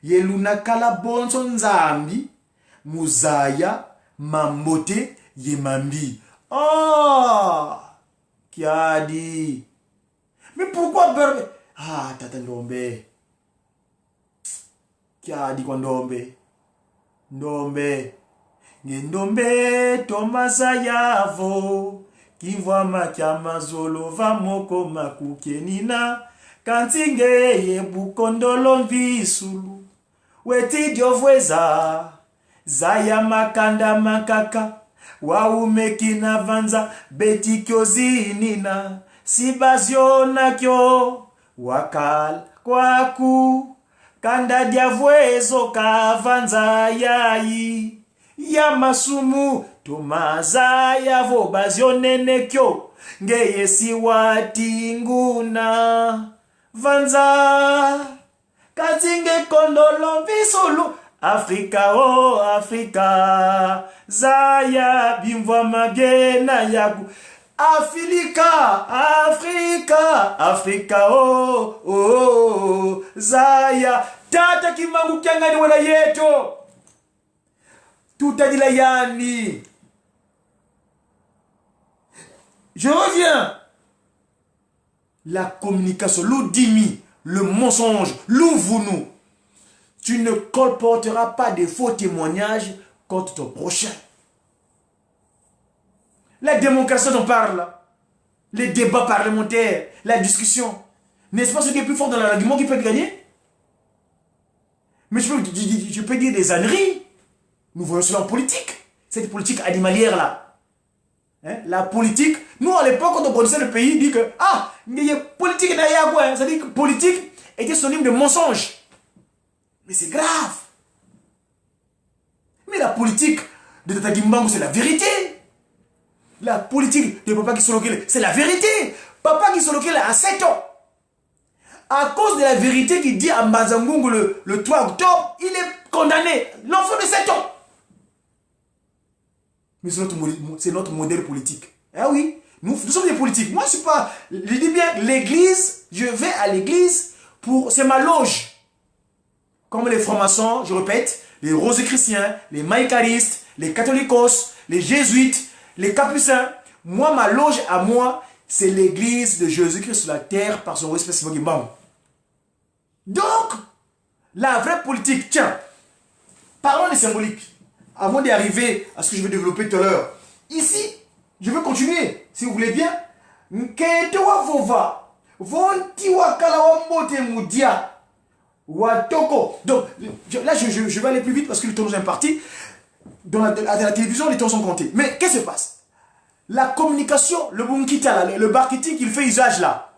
yeluna kalabonso nzambi, muzaya, mambote, yemambi. Ah! Qui a dit? Mais pourquoi Berbe? Ah, tata Ndombe. Qui a dit quoi Ndombe? Ndombe. Ndombe, Tomasa Yavo. Qui voit ma kiamazolo, va moko makukenina. Kantinge ye bukondolo visulu. Weti diovweza. Zaya makanda makaka. Waumekina vanza beti kyozinina sibaziona kyo wakal kwaku kanda diavwezo kavanza yayi ya masumu tumaza yavo bazionene kyo ngeyesi watinguna vanza kazinge kondolo visulu Afrika, oh Afrika, Zaya bimvwa magena yagu. Afrika, Afrika, Afrika, oh, oh, oh, Zaya. Tata kimangu kiangani wala yeto. Tutadila yani. Je reviens. La communication, l'oudimi, le mensonge, l'ouvre-nous. Tu ne colporteras pas de faux témoignages contre ton prochain. La démocratie dont on parle, les débats parlementaires, la discussion, n'est-ce pas ce qui est plus fort dans l'argument qui peut gagner? Mais je peux dire des âneries. Nous voyons cela en politique. Cette politique animalière là. Hein? La politique, nous à l'époque quand on connaissait le pays, dit que ah, il y a politique derrière quoi. C'est-à-dire que politique était synonyme de mensonge. Mais c'est grave. Mais la politique de Tata Kimbangu, c'est la vérité. La politique de Papa Kisolokele, c'est la vérité. Papa Kisolokele a 7 ans. À cause de la vérité qu'il dit à Mbazangungu le 3 octobre, il est condamné. L'enfant de 7 ans. Mais c'est notre modèle politique. Ah oui, nous sommes des politiques. Moi, je suis pas... Je dis bien, l'église, je vais à l'église pour... C'est ma loge. Comme les francs-maçons, je répète, les rosicruciens, les maïcaristes, les catholicos, les jésuites, les capucins. Moi, ma loge à moi, c'est l'église de Jésus-Christ sur la terre par son respect Kimbangu. Donc, la vraie politique, tiens, parlons des symboliques. Avant d'y arriver à ce que je vais développer tout à l'heure. Ici, je vais continuer, si vous voulez bien. Donc, là, je vais aller plus vite parce que le temps nous est imparti. À la télévision, les temps sont comptés. Mais qu'est-ce qui se passe? La communication, le bunkita, le marketing qu'il fait usage là,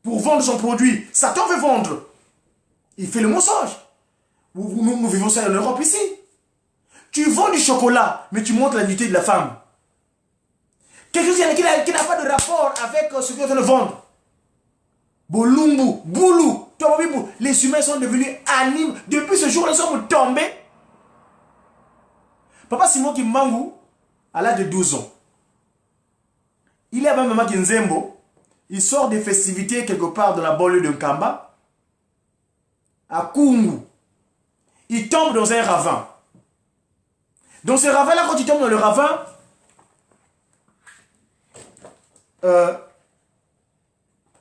pour vendre son produit. Satan veut vendre. Il fait le mensonge. Nous vivons ça en Europe ici. Tu vends du chocolat, mais tu montres la nudité de la femme. Quelque chose qui n'a pas de rapport avec ce que tu es en train de vendre. Bolumbu, Boulou, les humains sont devenus animes. Depuis ce jour, ils sont tombés. Papa Simon Kimbangu, à l'âge de 12 ans, il est à Maman Kinzembo. Il sort des festivités quelque part dans la banlieue de Nkamba, à Kungu. Il tombe dans un ravin. Dans ce ravin-là, quand il tombe dans le ravin,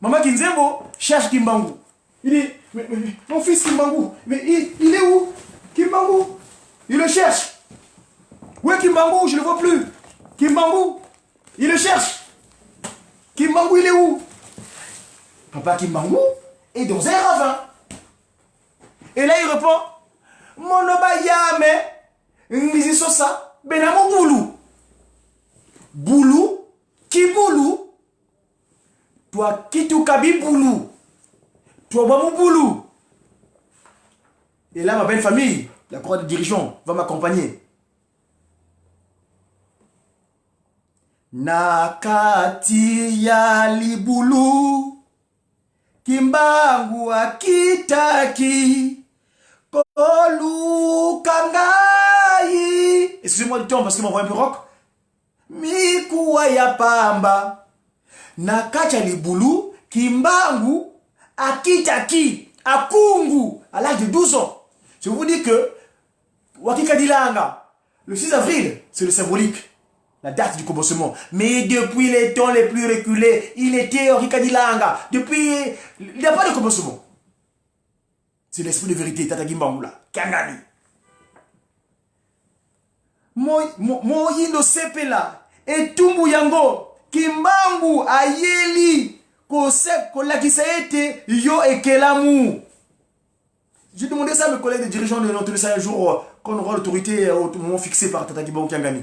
Maman Kinzembo cherche Kimbangu. Il dit, mais, mon fils Kimbangu, mais il est où? Kimbangu, il le cherche. Où est Kimbangu? Je ne le vois plus. Kimbangu, il le cherche. Kimbangu, il est où? Papa Kimbangu est dans un ravin. Et là, il répond, mon oba yame, ngizisosa, Benamo boulou. Boulou, qui boulou? Toi qui tu kabi boulou. Toi mon boulou. Et là, ma belle famille, la croix de dirigeant, va m'accompagner. Nakati ya libulu Kimbangu akitaki Kolu kangai. Excusez-moi du temps parce qu'il m'envoie un peu rock. Mikuwa ya pamba Nakati ya libulu Kimbangu akitaki Akungu à l'âge de 12 ans. Je vous dis que Wakikadilanga, le 6 avril, c'est le symbolique. La date du commencement. Mais depuis les temps les plus reculés, il était Wakikadilanga. Depuis, il n'y a pas de commencement. C'est l'esprit de vérité, Tata Gimbangula. Kangani. Moyindo sepela. Et tumbu yango. Kimbangu ayeli. Kolakisa ete yo ekelamu. J'ai demandé ça à mes collègues de dirigeants de notre lycée un jour, quand on aura l'autorité au moment fixé par Tata Gimbangou Kiangani.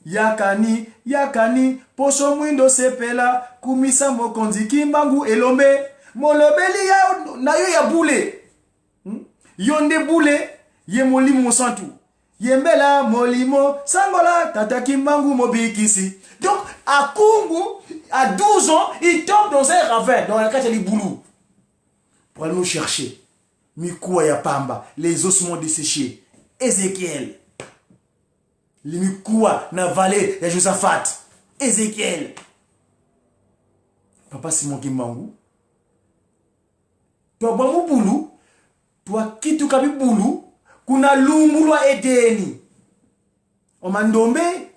Yakani, yakani, poso mwindo sepela, kumisa mokonzi Kimbangu elombe, molobeli ya na yo ya boule. Yonde boule, ye molimo santu. Yembela molimo, sangola, Tata Kimbangu mobikisi. Donc, à Kungu, à 12 ans, il tombe dans un ravin, dans la cage de boulou. Pour aller nous chercher. Mikuwa ya pamba, les ossements desséchés. Ézéchiel. Les Mikuwa na vallée ya Josaphat. Ézéchiel. Papa Simon Kimbangu. Toi, bon boulou. Toi, qui tu kabi boulou. Kuna lumbulwa edeni. On m'a nommé.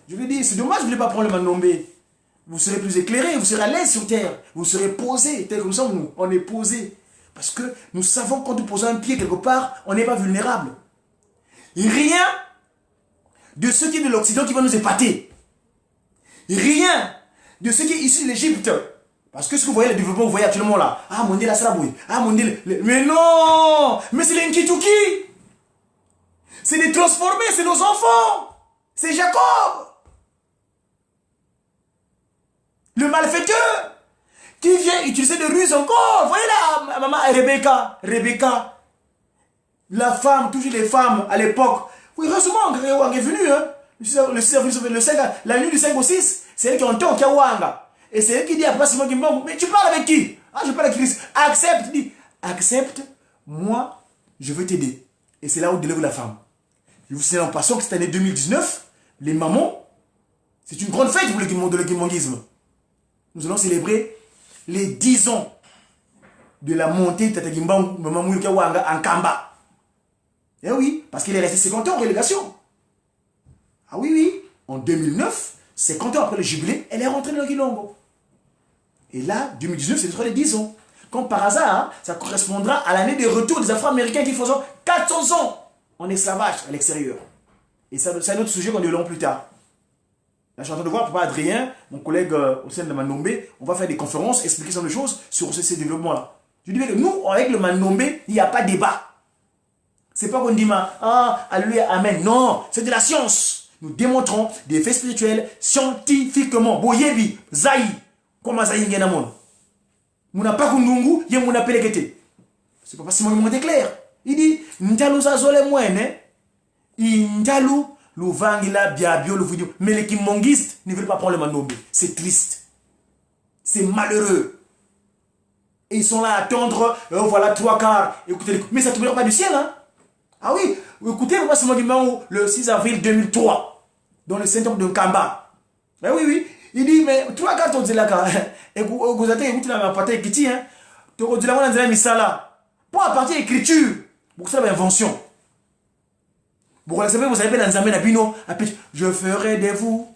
Je veux dire, c'est dommage, je ne voulais pas prendre le mandombé. Vous serez plus éclairé, vous serez à l'aise sur terre. Vous serez posé, tel comme ça, nous, on est posé. Parce que nous savons quand nous posons un pied quelque part, on n'est pas vulnérable. Rien de ce qui est de l'Occident qui va nous épater. Rien de ce qui est issu de l'Égypte. Parce que ce que vous voyez, le développement, vous voyez actuellement là. Ah, mon Dieu, la Saraboui. Ah, mon Dieu, mais non! Mais c'est les Nkituki! C'est des transformés, c'est nos enfants! C'est Jacob! Le malfaiteur! Qui vient utiliser de ruses encore! Vous voyez là, maman Rebecca. Rebecca. La femme, toujours les femmes à l'époque. Oui, heureusement, Wang est venu, hein. Le 5, la nuit du 5 au 6, c'est elle qui entend Kiawanga. Et c'est elle qui dit après Simon Kimbangu, mais tu parles avec qui? Ah, je parle avec Christ. Accepte, dit. Accepte, moi, je veux t'aider. Et c'est là où délivre la femme. Je vous signale en passant que cette année 2019, les mamans, c'est une grande fête pour le kimbanguisme. Nous allons célébrer les 10 ans de la montée de Tata Kimbangu, Maman Mouyoka Wanga en Kamba. Eh oui, parce qu'il est resté 50 ans en relégation. Ah oui, oui. En 2009, 50 ans après le jubilé, elle est rentrée dans le Kilongo. Et là, 2019, c'est les 10 ans. Comme par hasard, ça correspondra à l'année de retour des Afro-Américains qui font 400 ans en esclavage à l'extérieur. Et ça, c'est un autre sujet qu'on développera plus tard. Là, je suis en train de voir, Papa Adrien, mon collègue au sein de Mandombé, on va faire des conférences, expliquer sur les choses sur ces développements-là. Je dis que nous, avec le Mandombé, il n'y a pas de débat. C'est pas qu'on dit, ah, alléluia, amen. Non, c'est de la science. Nous démontrons des faits spirituels scientifiquement. Boyebi, Zaï, comment Zaï Ngenamon. Mouna pas kundungu, yé mouna pelekete. C'est pas forcément le mot clair. Il dit, Ntalou zazole moine, Ntalou, l'ouvangila, biabio, le vidéo. Mais les kimmongistes ne veulent pas prendre le Mandombé. C'est triste. C'est malheureux. Et ils sont là à attendre, voilà, 3 quarts. Écoutez, mais ça ne tombera pas du ciel, hein. Ah oui, écoutez, moi, c'est mon le 6 avril 2003, dans le syndrome de Nkamba. Mais oui, oui. Il dit, mais 3 quarts, on dit là, et vous avez écouté la partie écriture, hein. Tu dis là, on a dit là, pour la partie écriture, pour ça, l'invention. Vous savez, dans Zamé Nabino, je ferai de vous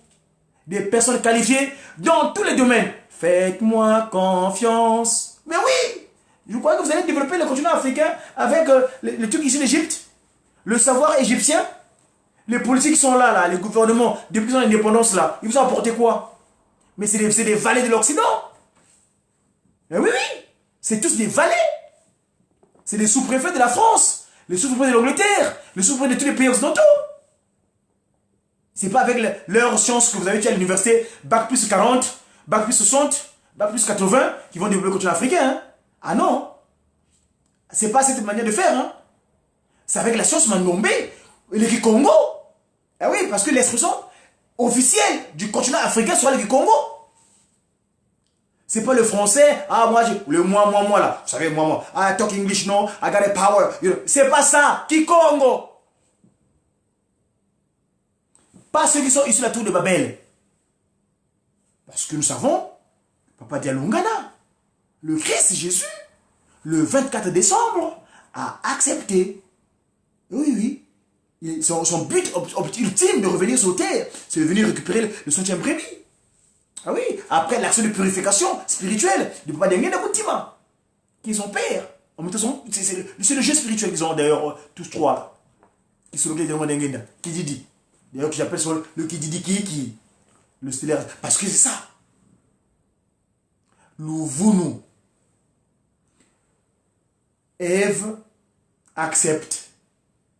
des personnes qualifiées dans tous les domaines. Faites-moi confiance. Mais oui, je crois que vous allez développer le continent africain avec les trucs ici d'Égypte, le savoir égyptien, les politiques qui sont là, les gouvernements, depuis son indépendance là, ils vous ont apporté quoi? Mais c'est des valets de l'Occident. Mais oui, oui, c'est tous des valets. C'est des sous-préfets de la France. Le souffre de l'Angleterre. Le souffre de tous les pays occidentaux. C'est pas avec leur science que vous avez fait à l'université, bac plus 40, bac plus 60, bac plus 80, qui vont développer le continent africain. Hein. Ah non. C'est pas cette manière de faire. Hein. C'est avec la science Mandombe et le Congo. Ah oui, parce que l'expression officielle du continent africain sera le Congo. C'est pas le français, ah moi, le moi là. Vous savez, moi. I talk English, no, I got a power. You know. C'est pas ça. Kikongo. Pas ceux qui sont issus de la tour de Babel. Parce que nous savons, Papa Dialungana, le Christ Jésus, le 24 décembre, a accepté. Oui. Son but ultime de revenir sur terre, c'est de venir récupérer le 100e brebis. Ah oui, après l'action de purification spirituelle du Papa Dialungana Kuntima, qui est son père. C'est le jeu spirituel qu'ils ont d'ailleurs, tous trois, qui sont le Dialungana, qui dit. D'ailleurs, que j'appelle le Kididi Kiki, le stellaire. Parce que c'est ça. Nous voulons. Ève accepte.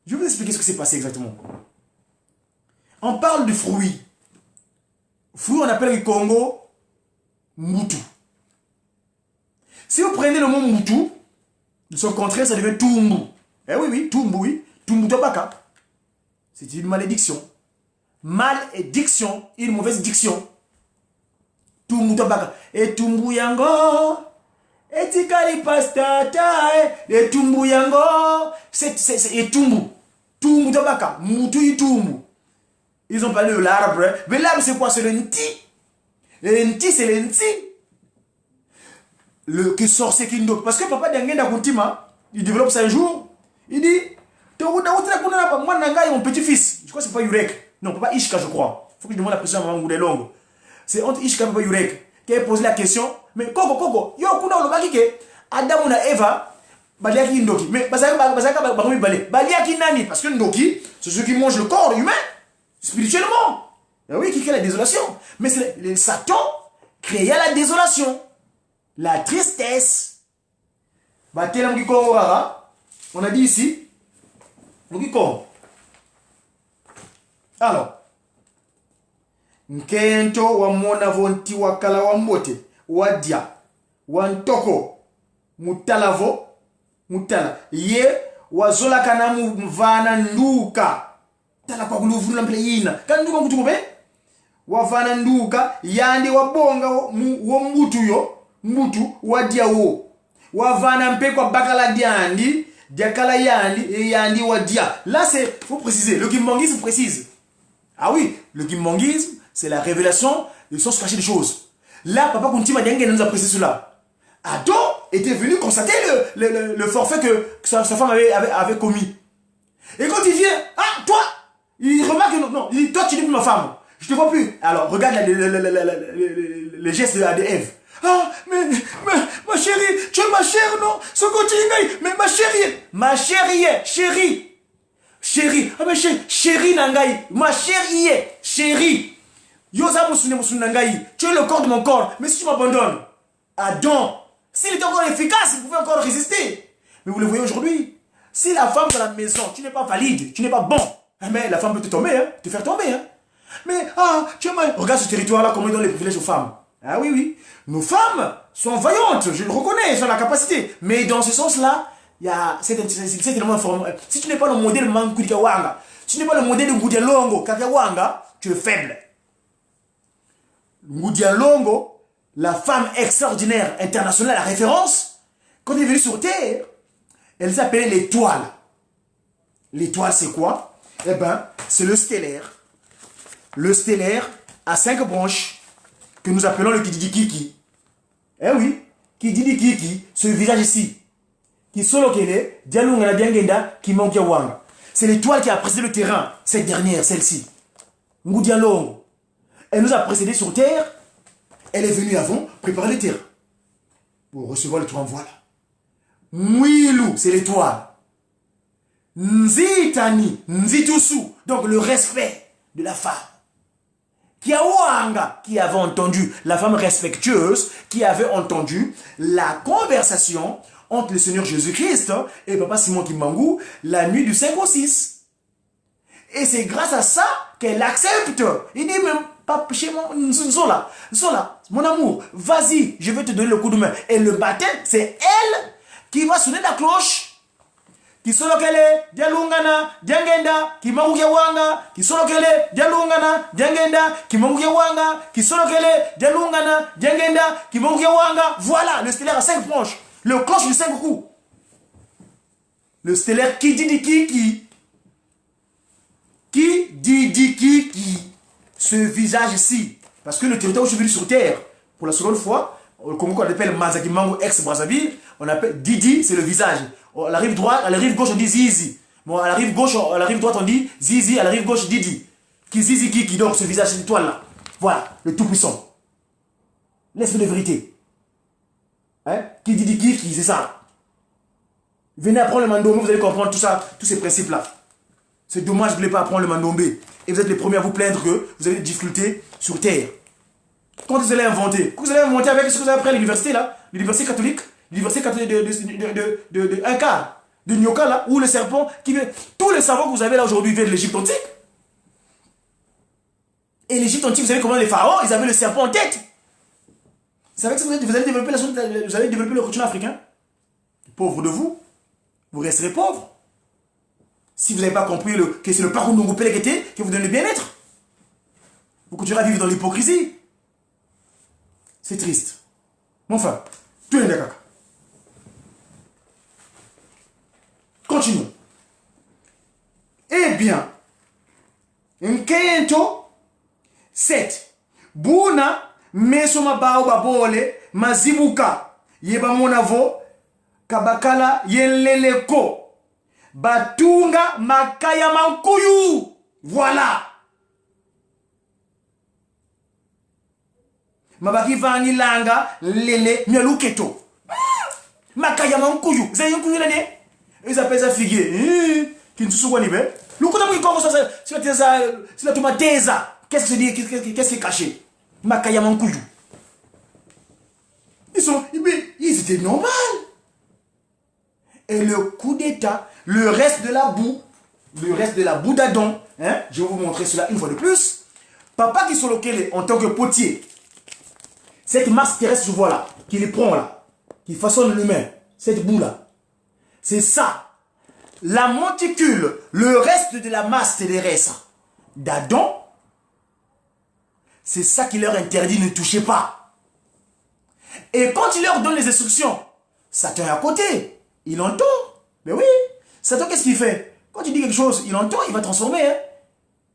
Je vais vous expliquer ce qui s'est passé exactement. On parle de fruits. Fruits, on appelle le Congo Moutou. Si vous prenez le mot Moutou, de son contraire, ça devient Tumbu. Eh oui, Tumbu, oui. Tumbu Tobaka. C'est une malédiction. Malédiction, une mauvaise diction. Tumbu Tobaka. Et Tumbu Yango. Et Tikali Pastata. Et Tumbu Yango. C'est Tumbu. Tumbu Tobaka. Moutou et Tumbu. Ils ont parlé de l'arbre. Mais l'arbre, c'est quoi? C'est le Nti. Le Nti, c'est le Nti. Le qui sort, c'est Kindo. Parce que Papa Dialungana Kuntima, il développe ça un jour. Il dit, mon petit-fils, je crois que c'est pas Yurek. Non, Papa Ishka, je crois. Il faut que je demande la question à Maman Goudelongo. C'est entre Ishka et Papa Yurek qui a posé la question. Mais Koko, yo, kuna olobaki ke Adam na Eva, baliaki Ndoki. Mais bazaka bakomi balé. Baliaki nani? Parce que Ndoki, c'est ceux qui mangent le corps humain, spirituellement. Et oui, qui crée la désolation. Mais c'est Satan créa la désolation, la tristesse. On a dit ici, alors, Nkento wa mona vonti wakala wa mbote, wadia, wantoko, mutala, ye, wazola kana mvana nduka, tala kwa kuluvu lample yina, kan nduka mkutukobe, wavana nduka, yandi wabonga wo mbutu, wadia wo, wavana mpe kwa bakala diandi, diakala yandi wadia. Là c'est, faut préciser, le kimbangisme précise. Ah oui, le kimbangisme, c'est la révélation du sens caché des choses. Là, Papa Kuntima Dialungana nous a précisé cela. Adam était venu constater le forfait que sa femme avait commis. Et quand il vient, ah, toi, il remarque que non, il dit, toi tu n'es plus ma femme, je te vois plus. Alors, regarde le geste de Ève. Ah, mais, ma chérie, tu es ma chère, non? Ce côté, mais ma chérie. Chérie, ah mais chérie nangai, ma chérie, chérie. Yosa musune nangai, tu es le corps de mon corps, mais si tu m'abandonnes, Adam, s'il était encore efficace, il pouvait encore résister. Mais vous le voyez aujourd'hui, si la femme de la maison, tu n'es pas valide, tu n'es pas bon, mais la femme peut te tomber, hein, te faire tomber. Hein. Mais, ah, tu es regarde ce territoire-là, comment ils donnent les privilèges aux femmes. Ah oui, nos femmes sont vaillantes, je le reconnais, elles ont la capacité. Mais dans ce sens-là, il y a cet élément formel. Si tu n'es pas le modèle de Mankudikawanga, si tu n'es pas le modèle de Ngudialongo Kakawanga, tu es faible. Ngudialongo, la femme extraordinaire internationale, la référence, quand elle est venue sur Terre, elle s'appelait l'étoile. L'étoile, c'est quoi? Eh bien, c'est le stellaire. Le stellaire a 5 branches que nous appelons le Kididikiki. Eh oui, Kididikiki, ce visage ici. Qui solo kele, Dialungana Dialungana, qui manque wanga. C'est l'étoile qui a précédé le terrain, cette dernière, celle-ci. Ngudialongo. Elle nous a précédé sur terre, elle est venue avant préparer le terrain. Pour recevoir le toit en voilà. Mwilu, c'est l'étoile. Nzitani, Nzitusu, donc le respect de la femme. Kiawanga, qui avait entendu, la femme respectueuse, qui avait entendu la conversation entre le Seigneur Jésus-Christ et Papa Simon Kimbangu la nuit du 5 au 6. Et c'est grâce à ça qu'elle accepte. Il dit même, pas chez moi, Zola, mon amour, vas-y, je vais te donner le coup de main. Et le baptême, c'est elle qui va sonner la cloche. Kisolokele, dialungana, diangenda, kimanguya wanga, kisolokele, dialungana, diangenda, kimanguya wanga, kisolokele, dialungana, diangenda, kimanguya wanga. Voilà, le stellaire à 5 planches. Le cloche de 5 coups. Le stellaire qui dit qui. Qui dit qui. Ce visage-ci. Parce que le territoire où je suis venu sur terre, pour la seconde fois, au Congo qu'on appelle Mazaki Mango ex-Brazzaville, on appelle Didi, c'est le visage. À la rive droite, à la rive gauche, on dit Zizi. Bon, à la rive gauche, à la rive droite, on dit Zizi, à la rive gauche, Didi. Qui Zizi qui donc ce visage, cette étoile-là. Voilà, le tout-puissant. L'esprit de vérité. Hein? Qui dit qui, c'est ça. Venez apprendre le mandombe, vous allez comprendre tout ça, tous ces principes-là. C'est dommage que vous ne voulez pas apprendre le mandombe. Et vous êtes les premiers à vous plaindre que vous avez des difficultés sur terre. Quand vous allez inventer? Vous allez inventer avec ce que vous avez appris à l'université, là, l'université catholique, l'université catholique de un quart, de Nyoka, là, où le serpent, qui vient, tous les savoirs que vous avez là aujourd'hui viennent de l'Égypte antique. Et l'Égypte antique, vous savez comment les pharaons, ils avaient le serpent en tête. C'est avec ça que vous allez développer le continent africain. Pauvre de vous, vous resterez pauvre. Si vous n'avez pas compris que c'est le parcours de Ngopele qui vous donne le bien-être. Vous continuerez à vivre dans l'hypocrisie. C'est triste. Mais enfin, tout est d'accord. Continuons. Eh bien, Nkento 7. Buna mesoma bao babole mazibuka yeba monavo kabakala yeleleko batunga makaya mankuyu. Voilà. Mabaki vangi langa lele mialuketo. Makaya mankuyu. Zayin kuyu lene. Ils appellent ça figuier. Qui ne se voit pas. Le coup de mouille ça, c'est la tomate. Qu'est-ce que c'est dit? Qu'est-ce qui est caché? Makaya mankuyu. Ils étaient normaux. Et le coup d'état, le reste de la boue d'Adam, hein, je vais vous montrer cela une fois de plus. Papa qui sont localisés en tant que potier, cette masse terrestre, je vois là, qui les prend là, qui façonne l'humain, cette boue là, c'est ça. La monticule, le reste de la masse terrestre d'Adam, c'est ça qui leur interdit, ne touchez pas. Et quand il leur donne les instructions, Satan est à côté. Il entend. Mais oui. Satan, qu'est-ce qu'il fait? Quand il dit quelque chose, il entend, il va transformer. Hein?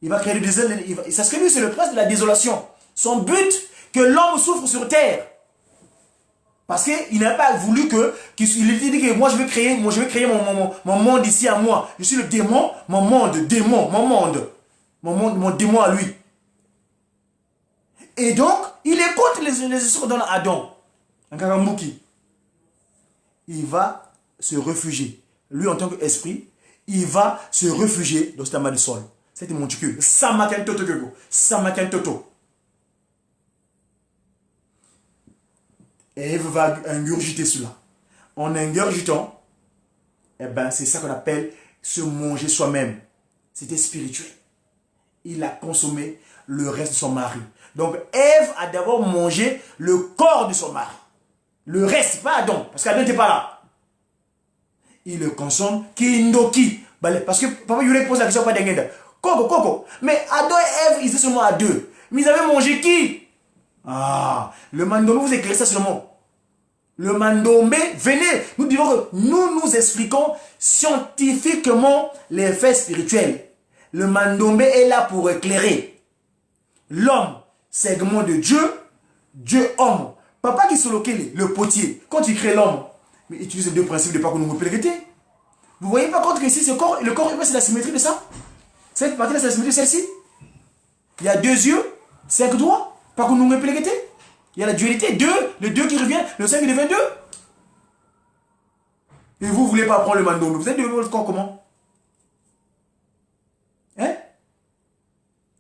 Il va créer le désert. C'est ce que lui, c'est le prince de la désolation. Son but, que l'homme souffre sur terre. Parce qu'il n'a pas voulu il dit que moi je vais créer mon monde ici à moi. Je suis le démon, mon démon à lui. Et donc, il écoute les instructions dans Adam. Un Kagambuki. Il va se réfugier. Lui, en tant qu'esprit, il va se réfugier dans cet amas de sol. C'était mon tucu. Samaken toto kego. Samaken toto. Et Ève va ingurgiter cela. En ingurgitant, eh ben, c'est ça qu'on appelle se manger soi-même. C'était spirituel. Il a consommé le reste de son mari. Donc, Ève a d'abord mangé le corps de son mari. Le reste, pas Adam, parce qu'Adam n'était pas là. Il le consomme kindoki. Parce que papa Yurek pose la question pas d'Engenda. Coco. Mais Adam et Ève, ils étaient seulement à deux. Mais ils avaient mangé qui? Ah, le mandombe vous éclairez ça seulement. Le mandombe, venez, nous expliquons scientifiquement les faits spirituels. Le mandombe est là pour éclairer. L'homme, segment de Dieu, Dieu homme. Papa qui se localise, le potier, quand il crée l'homme, mais il utilise les deux principes de pas qu'on nous répète. Vous voyez pas contre ici, le corps humain, c'est la symétrie de ça? Cette partie-là, c'est la symétrie de celle-ci. Il y a 2 yeux, 5 doigts. Pas qu'on nous répète. Il y a la dualité, 2, le 2 qui revient, le 5 qui devient 2. Et vous ne voulez pas prendre le mandombe. Vous êtes de votre corps comment? Hein?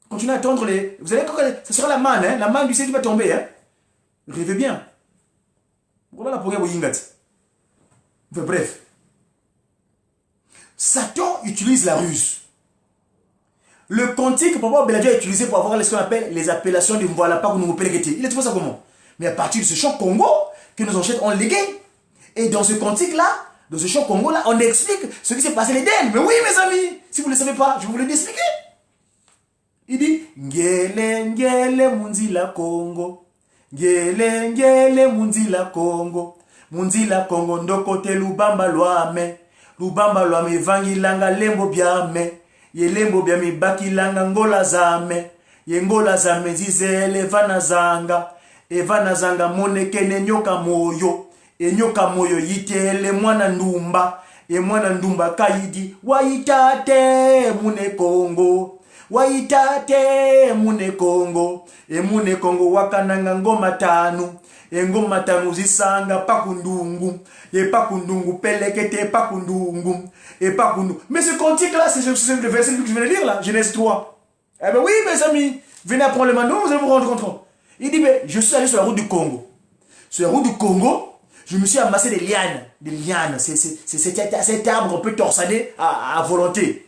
Continuez à attendre les... Vous allez... Ce sera la manne, hein? La manne du ciel qui va tomber, hein? Rêvez bien. Voilà la programme au Yingat. Enfin, bref. Satan utilise la ruse. Le cantique que Papa Beladio a utilisé pour avoir ce qu'on appelle les appellations de voilà pas nous pélégueté. Il a trouvé ça comment? Mais à partir de ce chant Congo que nos ancêtres ont légué. Et dans ce cantique-là, dans ce chant Congo-là, on explique ce qui s'est passé l'Éden. Mais oui, mes amis, si vous ne le savez pas, je vais vous l'expliquer. Il dit Ngele, ngele, munzila Congo. Ngele, ngele, munzila Congo. Munzila Congo, ndokote lubamba loame. Lubamba loame, vangilanga lembo biame. Ye lembo biame, bakilanga ngola zame. Ye ngola zame, zizele vana zanga. Evana zanga monekene nyoka moyo. E nyoka moyo yitele mwana ndumba. E mwana ndumba kaidi. Waitate mune Congo. Waitate mune Congo. E mune Congo wakananga ngoma tanu. E ngoma tanu zisanga pakundungu. E pakundungu pelekete pakundungu. Et pakundungu. Mais ce cantique là, c'est le verset que je viens de lire là. Genèse 3. Eh ben oui mes amis. Venez apprendre le mano, vous allez vous rendre compte. Il dit, mais je suis allé sur la route du Congo. Sur la route du Congo, je me suis amassé des lianes. Des lianes. C'est cet arbre un peu torsadé à volonté.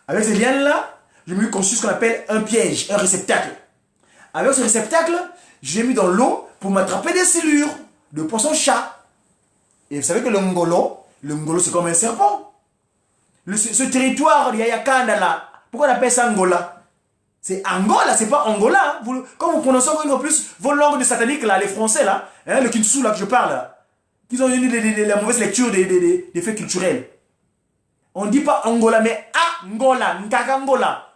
Avec ces lianes-là, je me suis conçu ce qu'on appelle un piège, un réceptacle. Avec ce réceptacle, j'ai mis dans l'eau pour m'attraper des silures de poisson-chat. Et vous savez que le ngolo c'est comme un serpent. Ce territoire, il y a Yakanda là. Pourquoi on appelle ça Angola? C'est Angola, c'est pas Angola. Hein. Quand vous prononcez encore une plus vos langues de sataniques là, les français là, hein, le Kinsu là que je parle là, ils ont eu la mauvaise lecture des faits culturels. On ne dit pas Angola, mais Angola, Nkakangola.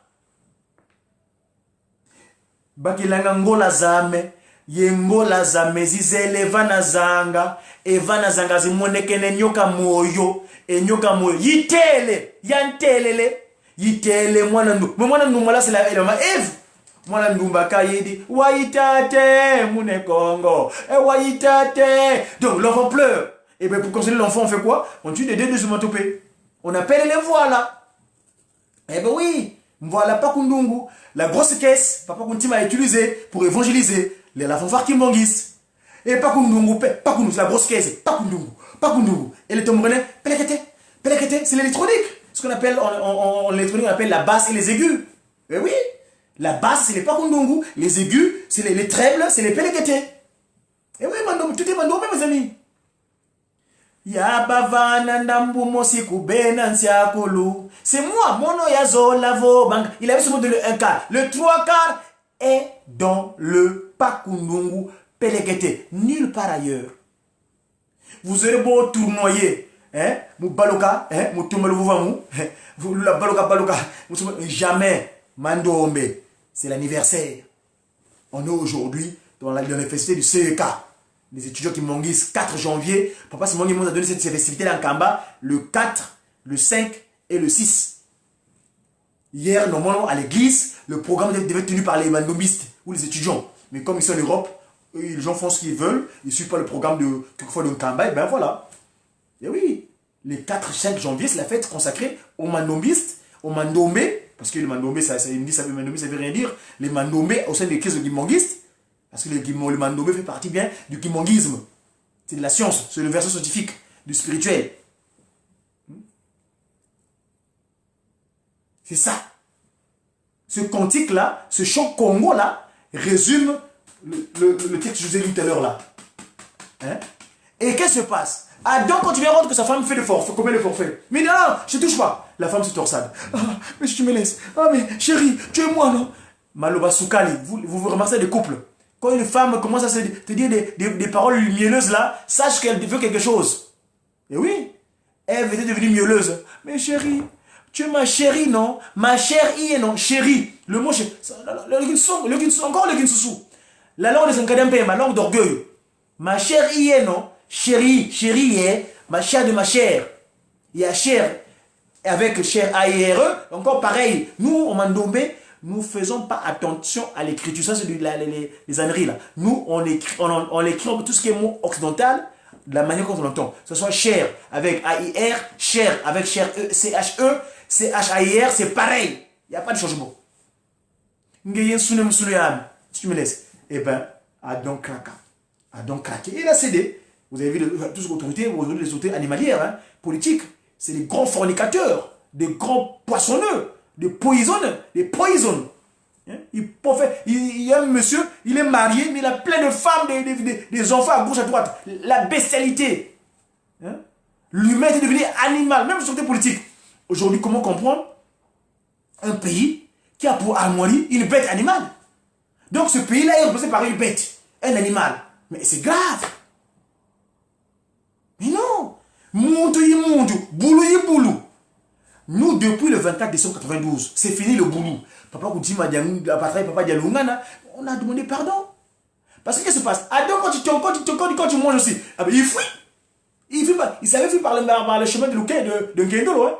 Bakilanga Angola zame, yengola zame, zizele vana zanga, e vana zanga zimonekene nyoka moyo, e nyoka moyo, yitele, yantelele. Yitele mwana ndumba. Mais mwana ndumba là c'est la Ève. Mwana ndumba kayedi. Waitate mune Congo. Et waitate. Donc l'enfant pleure. Et bien pour consoler l'enfant on fait quoi? On tue des deux onomatopées. On appelle les voilà. Eh ben oui. Voilà Pakundungu. La grosse caisse. Papa Kuntima a utilisé pour évangéliser. La fanfare Kimbangis. Et Pakundungu. Pakundungu. C'est la grosse caisse. Pakundungu. Pakundungu. Et les tombrenais. Pelekete. Pelekete. C'est l'électronique. Ce qu'on appelle, en électronique, on appelle la basse et les aigus. Eh oui, la basse, c'est les pakundungu, les aigus, c'est les trebles, c'est les pelekete. Eh oui, tout est mandomé, mes amis. Yabavana ndambu mosi kubena nsiakulu. C'est moi, mono yazo lavo bank. Il avait ce mot de le 1 quart. Le 3 quarts est dans le pakundungu pelekete. Nulle part ailleurs. Vous aurez beau tournoyer. Hein, mou baloka, hein, mou tumbalo vuvamu, la baloka, jamais, mandombe, c'est l'anniversaire. On est aujourd'hui dans l'université du CEK. Les étudiants qui m'onguissent 4 janvier, Papa Simon nous a donné cette festivité en Kamba, le 4, le 5 et le 6. Hier, normalement, à l'église, le programme devait être tenu par les mandombistes ou les étudiants. Mais comme ils sont en Europe, les gens font ce qu'ils veulent, ils ne suivent pas le programme de quelquefois de Kamba, et ben voilà. Et oui, les 4-5 janvier, c'est la fête consacrée aux mandombistes, aux mandombés, parce que les mandombés, ça veut rien dire. Les mandombés au sein des crises de guimonguistes, parce que le mandombé fait partie bien du guimonguisme. C'est de la science, c'est le verset scientifique, du spirituel. C'est ça. Ce cantique-là, ce chant Congo-là, résume le texte que je vous ai lu tout à l'heure là. Hein? Et qu'est-ce qui se passe? Adam, quand il vient rendre que sa femme fait le forfait, commet le forfait. Mais non, je ne touche pas. La femme se torsade. Ah, mais si tu me laisses. Ah, mais chérie, tu es moi, non? Maloba Soukali, vous remarquez des couples. Quand une femme commence à te dire des paroles mielleuses là, sache qu'elle veut quelque chose. Et oui, elle était devenue mielleuse. Mais chérie, tu es ma chérie, non? Ma chérie, non? Chérie. Le mot chérie. Encore le Ginsusu. La langue de Sankadempe, ma langue d'orgueil. Ma chérie, non? Chérie, chérie, ma chère de ma chère. Il y a chère avec chère A-I-R-E. Encore pareil, nous, au Mandombe, nous ne faisons pas attention à l'écriture. Ça, c'est les âneries là. Nous, on écrit tout ce qui est mot occidental de la manière qu'on l'entend. Que ce soit chère avec A-I-R, chère avec chère E, C-H-E, C-H-A-I-R, c'est pareil. Il n'y a pas de changement. Si tu me laisses, eh ben, Adam craqué. Il a cédé. Vous avez vu toutes les autorités, aujourd'hui les autorités animalières, hein, politiques, c'est des grands fornicateurs, des grands poissonneux, des poisonneux, des poisons. Hein? Il y a un monsieur, il est marié, mais il a plein de femmes, des enfants à gauche, à droite. La bestialité. Hein? L'humain est devenu animal, même sur les politiques. Aujourd'hui, comment comprendre un pays qui a pour armoirie une bête animale? Donc ce pays-là est représenté par une bête, un animal. Mais c'est grave. Mais non. Boulou. Nous, depuis le 24 décembre 92, c'est fini le boulou. Papa Koutima, Papa Dialoungana, on a demandé pardon. Parce que qu'est-ce qui se passe? Adam, quand tu manges aussi, il fuit. Il savait fuir par le chemin de Nkendolo. Hein?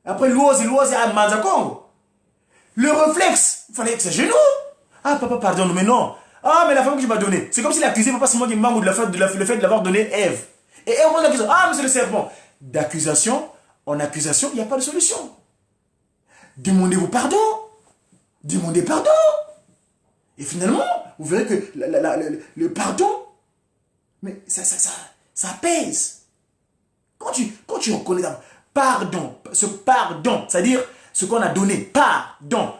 Après, l'ose à Manzakongo. Le réflexe, il fallait que c'est genou. Ah, papa, pardonne, mais non. Ah, mais la femme que tu m'as donnée. C'est comme s'il accusait papa Simon qui manque le fait de l'avoir donné Ève. Et Ève, on l'accuse. Ah, mais c'est le serpent. D'accusation en accusation, il n'y a pas de solution. Demandez-vous pardon. Demandez pardon. Et finalement, vous verrez que le pardon, mais ça pèse. Quand tu reconnais pardon, ce pardon, c'est-à-dire ce qu'on a donné, pardon.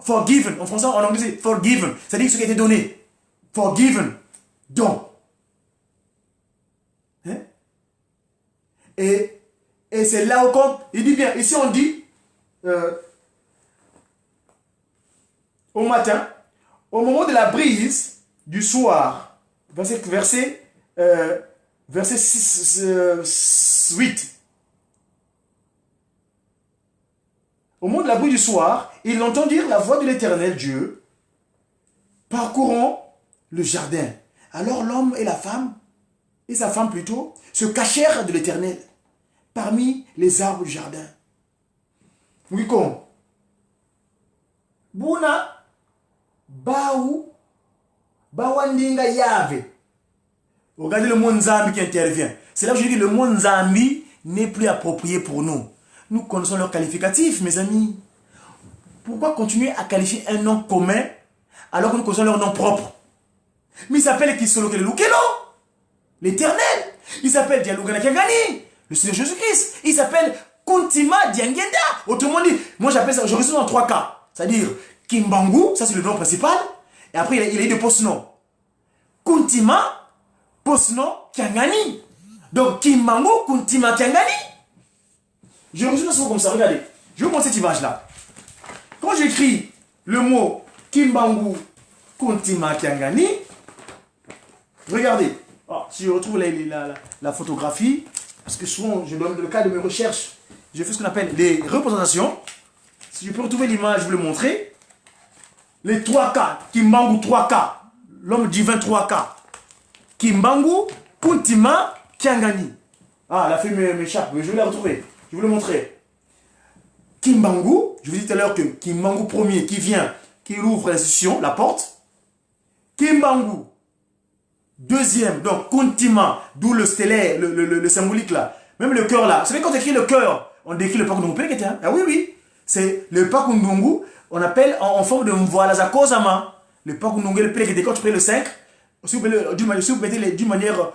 Forgiven, en français, en anglais, c'est forgiven, c'est-à-dire ce qui a été donné. Forgiven, don. Hein? Et c'est là où il dit bien, ici on dit, au matin, au moment de la brise du soir, verset 8. Au moment de la brise du soir, il entend dire la voix de l'Éternel Dieu parcourant le jardin. Alors l'homme et sa femme plutôt, se cachèrent de l'Éternel parmi les arbres du jardin. Oui, comme Buna Bawandinga Yave. Regardez le mot Nzambi qui intervient. C'est là que je dis que le mot Nzambi n'est plus approprié pour nous. Nous connaissons leur qualificatif, mes amis. Pourquoi continuer à qualifier un nom commun alors que nous connaissons leur nom propre? Mais il s'appelle Kisolo Kelelukelo, l'Éternel. Il s'appelle Dialogana Kiangani, le Seigneur Jésus-Christ. Il s'appelle Kuntima Diangenda. Autrement dit, moi j'appelle ça, je résume dans 3 cas. C'est-à-dire Kimbangu, ça c'est le nom principal. Et après il a eu des post-noms. Kuntima, post-nom Kiangani. Donc Kimbangu, Kuntima Kiangani. Je résume ça comme ça, regardez. Je vais vous montrer cette image-là. Quand j'écris le mot Kimbangu, Kuntima Kiangani, regardez. Oh, si je retrouve la photographie, parce que souvent, je donne le cas de mes recherches, je fais ce qu'on appelle des représentations. Si je peux retrouver l'image, je vais vous le montrer. Les 3 cas, Kimbangu 3 cas, l'homme divin 3 cas. Kimbangu, Kuntima, Kiangani. Ah, la fille m'échappe, mais je vais la retrouver. Je vais vous le montrer. Kimbangu, je vous dis tout à l'heure que Kimbangu premier qui vient, qui ouvre l'institution, la porte. Kimbangu. Deuxième, donc Kuntima, d'où le stellaire, le symbolique là. Même le cœur là. Vous savez quand on écrit le cœur, on décrit le Pakundungu. Ah oui, oui. C'est le Pakundungu, on appelle en forme de Mvoalaza Kozama. Le Pakundungu, le Pelekete, quand tu prends le 5, si vous mettez d'une manière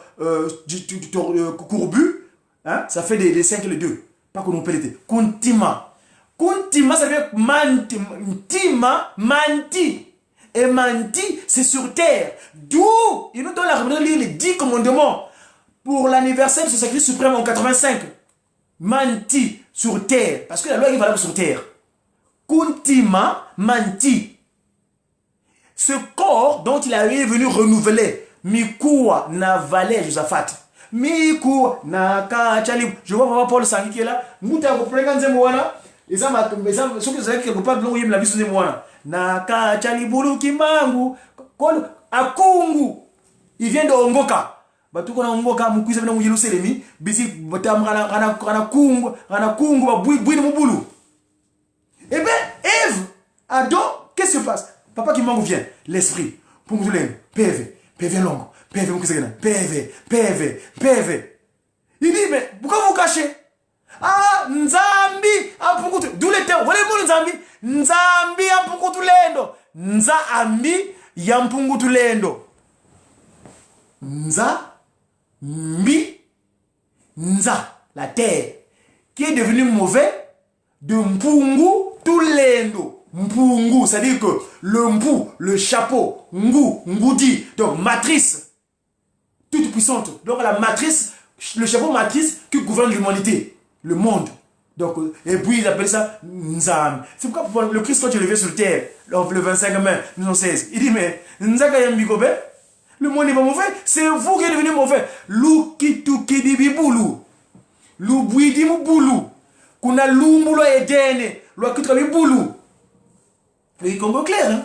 courbue, hein, ça fait des 5 et les 2. Pakundungu Pelekete. Kuntima. Kuntima, ça veut dire manti. Et manti, c'est sur terre. D'où il nous donne la réponse de lire les 10 commandements pour l'anniversaire de ce sacrifice suprême en 85. Manti, sur terre. Parce que la loi est valable sur terre. Kuntima, manti. Ce corps dont il est venu renouveler. Mikua Navale Josaphat. Mikua Nakachali. Je vois Papa Paul Sangi qui est là. Mouta Koprenganze Moana. Et ça m'a. Sauf que vous savez quelque part, l'on y la vie sous Moana. Nakachali Bulu Kimbangu. Akungu. Il vient de Ongoka. Batu kona Ongoka, Mukuisa vena Mujilu Selemi. Bisi, Batam Rana Kungu, Bouy Mubulu. Eh bien, Ève, Adam, qu'est-ce qui se passe? Papa Kimbangu vient. L'esprit. Pungulène. PV long. PV Mukisagana. PV. Il dit, mais pourquoi vous cachez? Ah, Nzambi, Ampungutu. D'où les termes. Voilà le mot Nzambi. Nzambi, Ampungutu Lendo. Nzambi, Yampungutu Lendo. Nza, Mbi, Nza, la terre, qui est devenu mauvais, de Mpungu, tout l'endo. Mpungu, c'est-à-dire que le Mpu, le chapeau, Ngu, Ngoudi, donc matrice, toute puissante. Donc la matrice, le chapeau matrice qui gouverne l'humanité, le monde. Donc, et puis ils appellent ça Nzam. C'est pourquoi le Christ, quand il est levé sur terre, le 25 mai 1916, il dit, mais Nzakayam Bigobe, le monde n'est pas mauvais, c'est vous qui êtes devenu mauvais. Lou kitu kidibiboulou, lou bouidimu boulou, kuna lumbulo edene, lou akitrabi boulou. Le Congo clair, hein?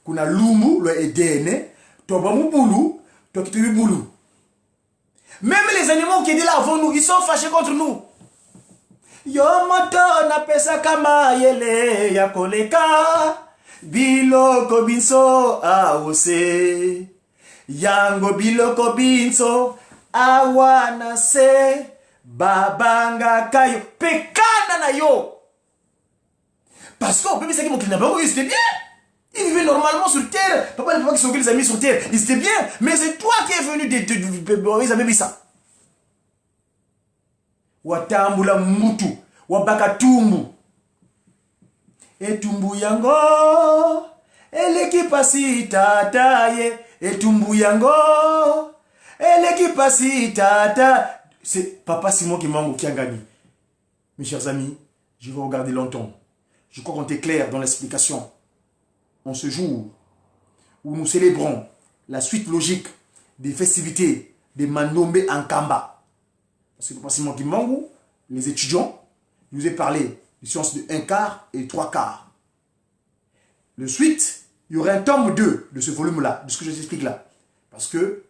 Kuna lumbu lo edene, toba mu boulou, to kitrabi boulou. Même les animaux qui étaient là avant nous, ils sont fâchés contre nous. Yomoto na pesa kama yele ya koleka biloko binso awose yango biloko binso awana se babanga kayo pekana na yo parce que bébé c'est qui mon client ils étaient bien, ils vivaient normalement sur terre. Papa et papa qui sont les amis sur terre, ils étaient bien, mais c'est toi qui es venu ils avaient mis ça. Watambula mutu wabaka tumbu etumbu yango eleki pasi tata ye etumbu yango eleki pasi tata. C'est Papa Simon Kimbangu qui a gagné. Mes chers amis, je vais regarder longtemps. Je crois qu'on est clair dans l'explication. En ce jour où nous célébrons la suite logique des festivités de Mandombe en Kamba. Parce que Papa Simon Kimbangu, les étudiants, je vous ai parlé de sciences de 1 quart et 3 quarts. Le suite, il y aurait un tome 2 de ce volume-là, de ce que je vous explique là. Parce que,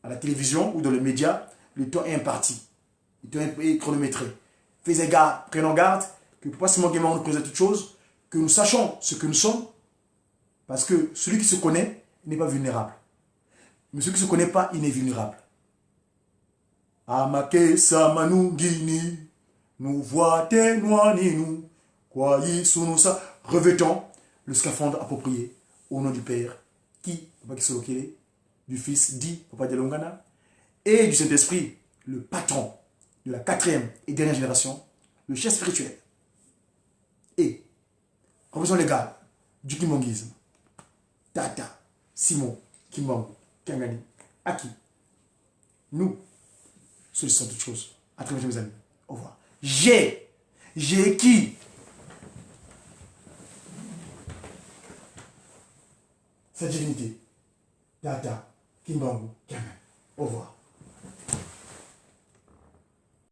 à la télévision ou dans les médias, le temps est imparti. Le temps est chronométré. Faites garde, prenons garde, que Papa Simon Kimbangu nous présente toutes choses, que nous sachions ce que nous sommes, parce que celui qui se connaît n'est pas vulnérable. Mais celui qui ne se connaît pas, il est vulnérable. Amake Samanungini, nous voitons nous, quoi y sont ça. Revêtons le scaphandre approprié au nom du Père, qui, Papa Kisolokele, du Fils, dit Papa Dialongana, et du Saint-Esprit, le patron de la 4e et dernière génération, le chef spirituel. Et, représentons les gars du Kimbanguisme, Tata, Simon, Kimbangu, Kangani, Aki, nous, sollicitons toutes choses. À très bientôt, mes amis. Au revoir. J'ai qui? Sa divinité. Tata, Kimbangu, Kangani. Au revoir.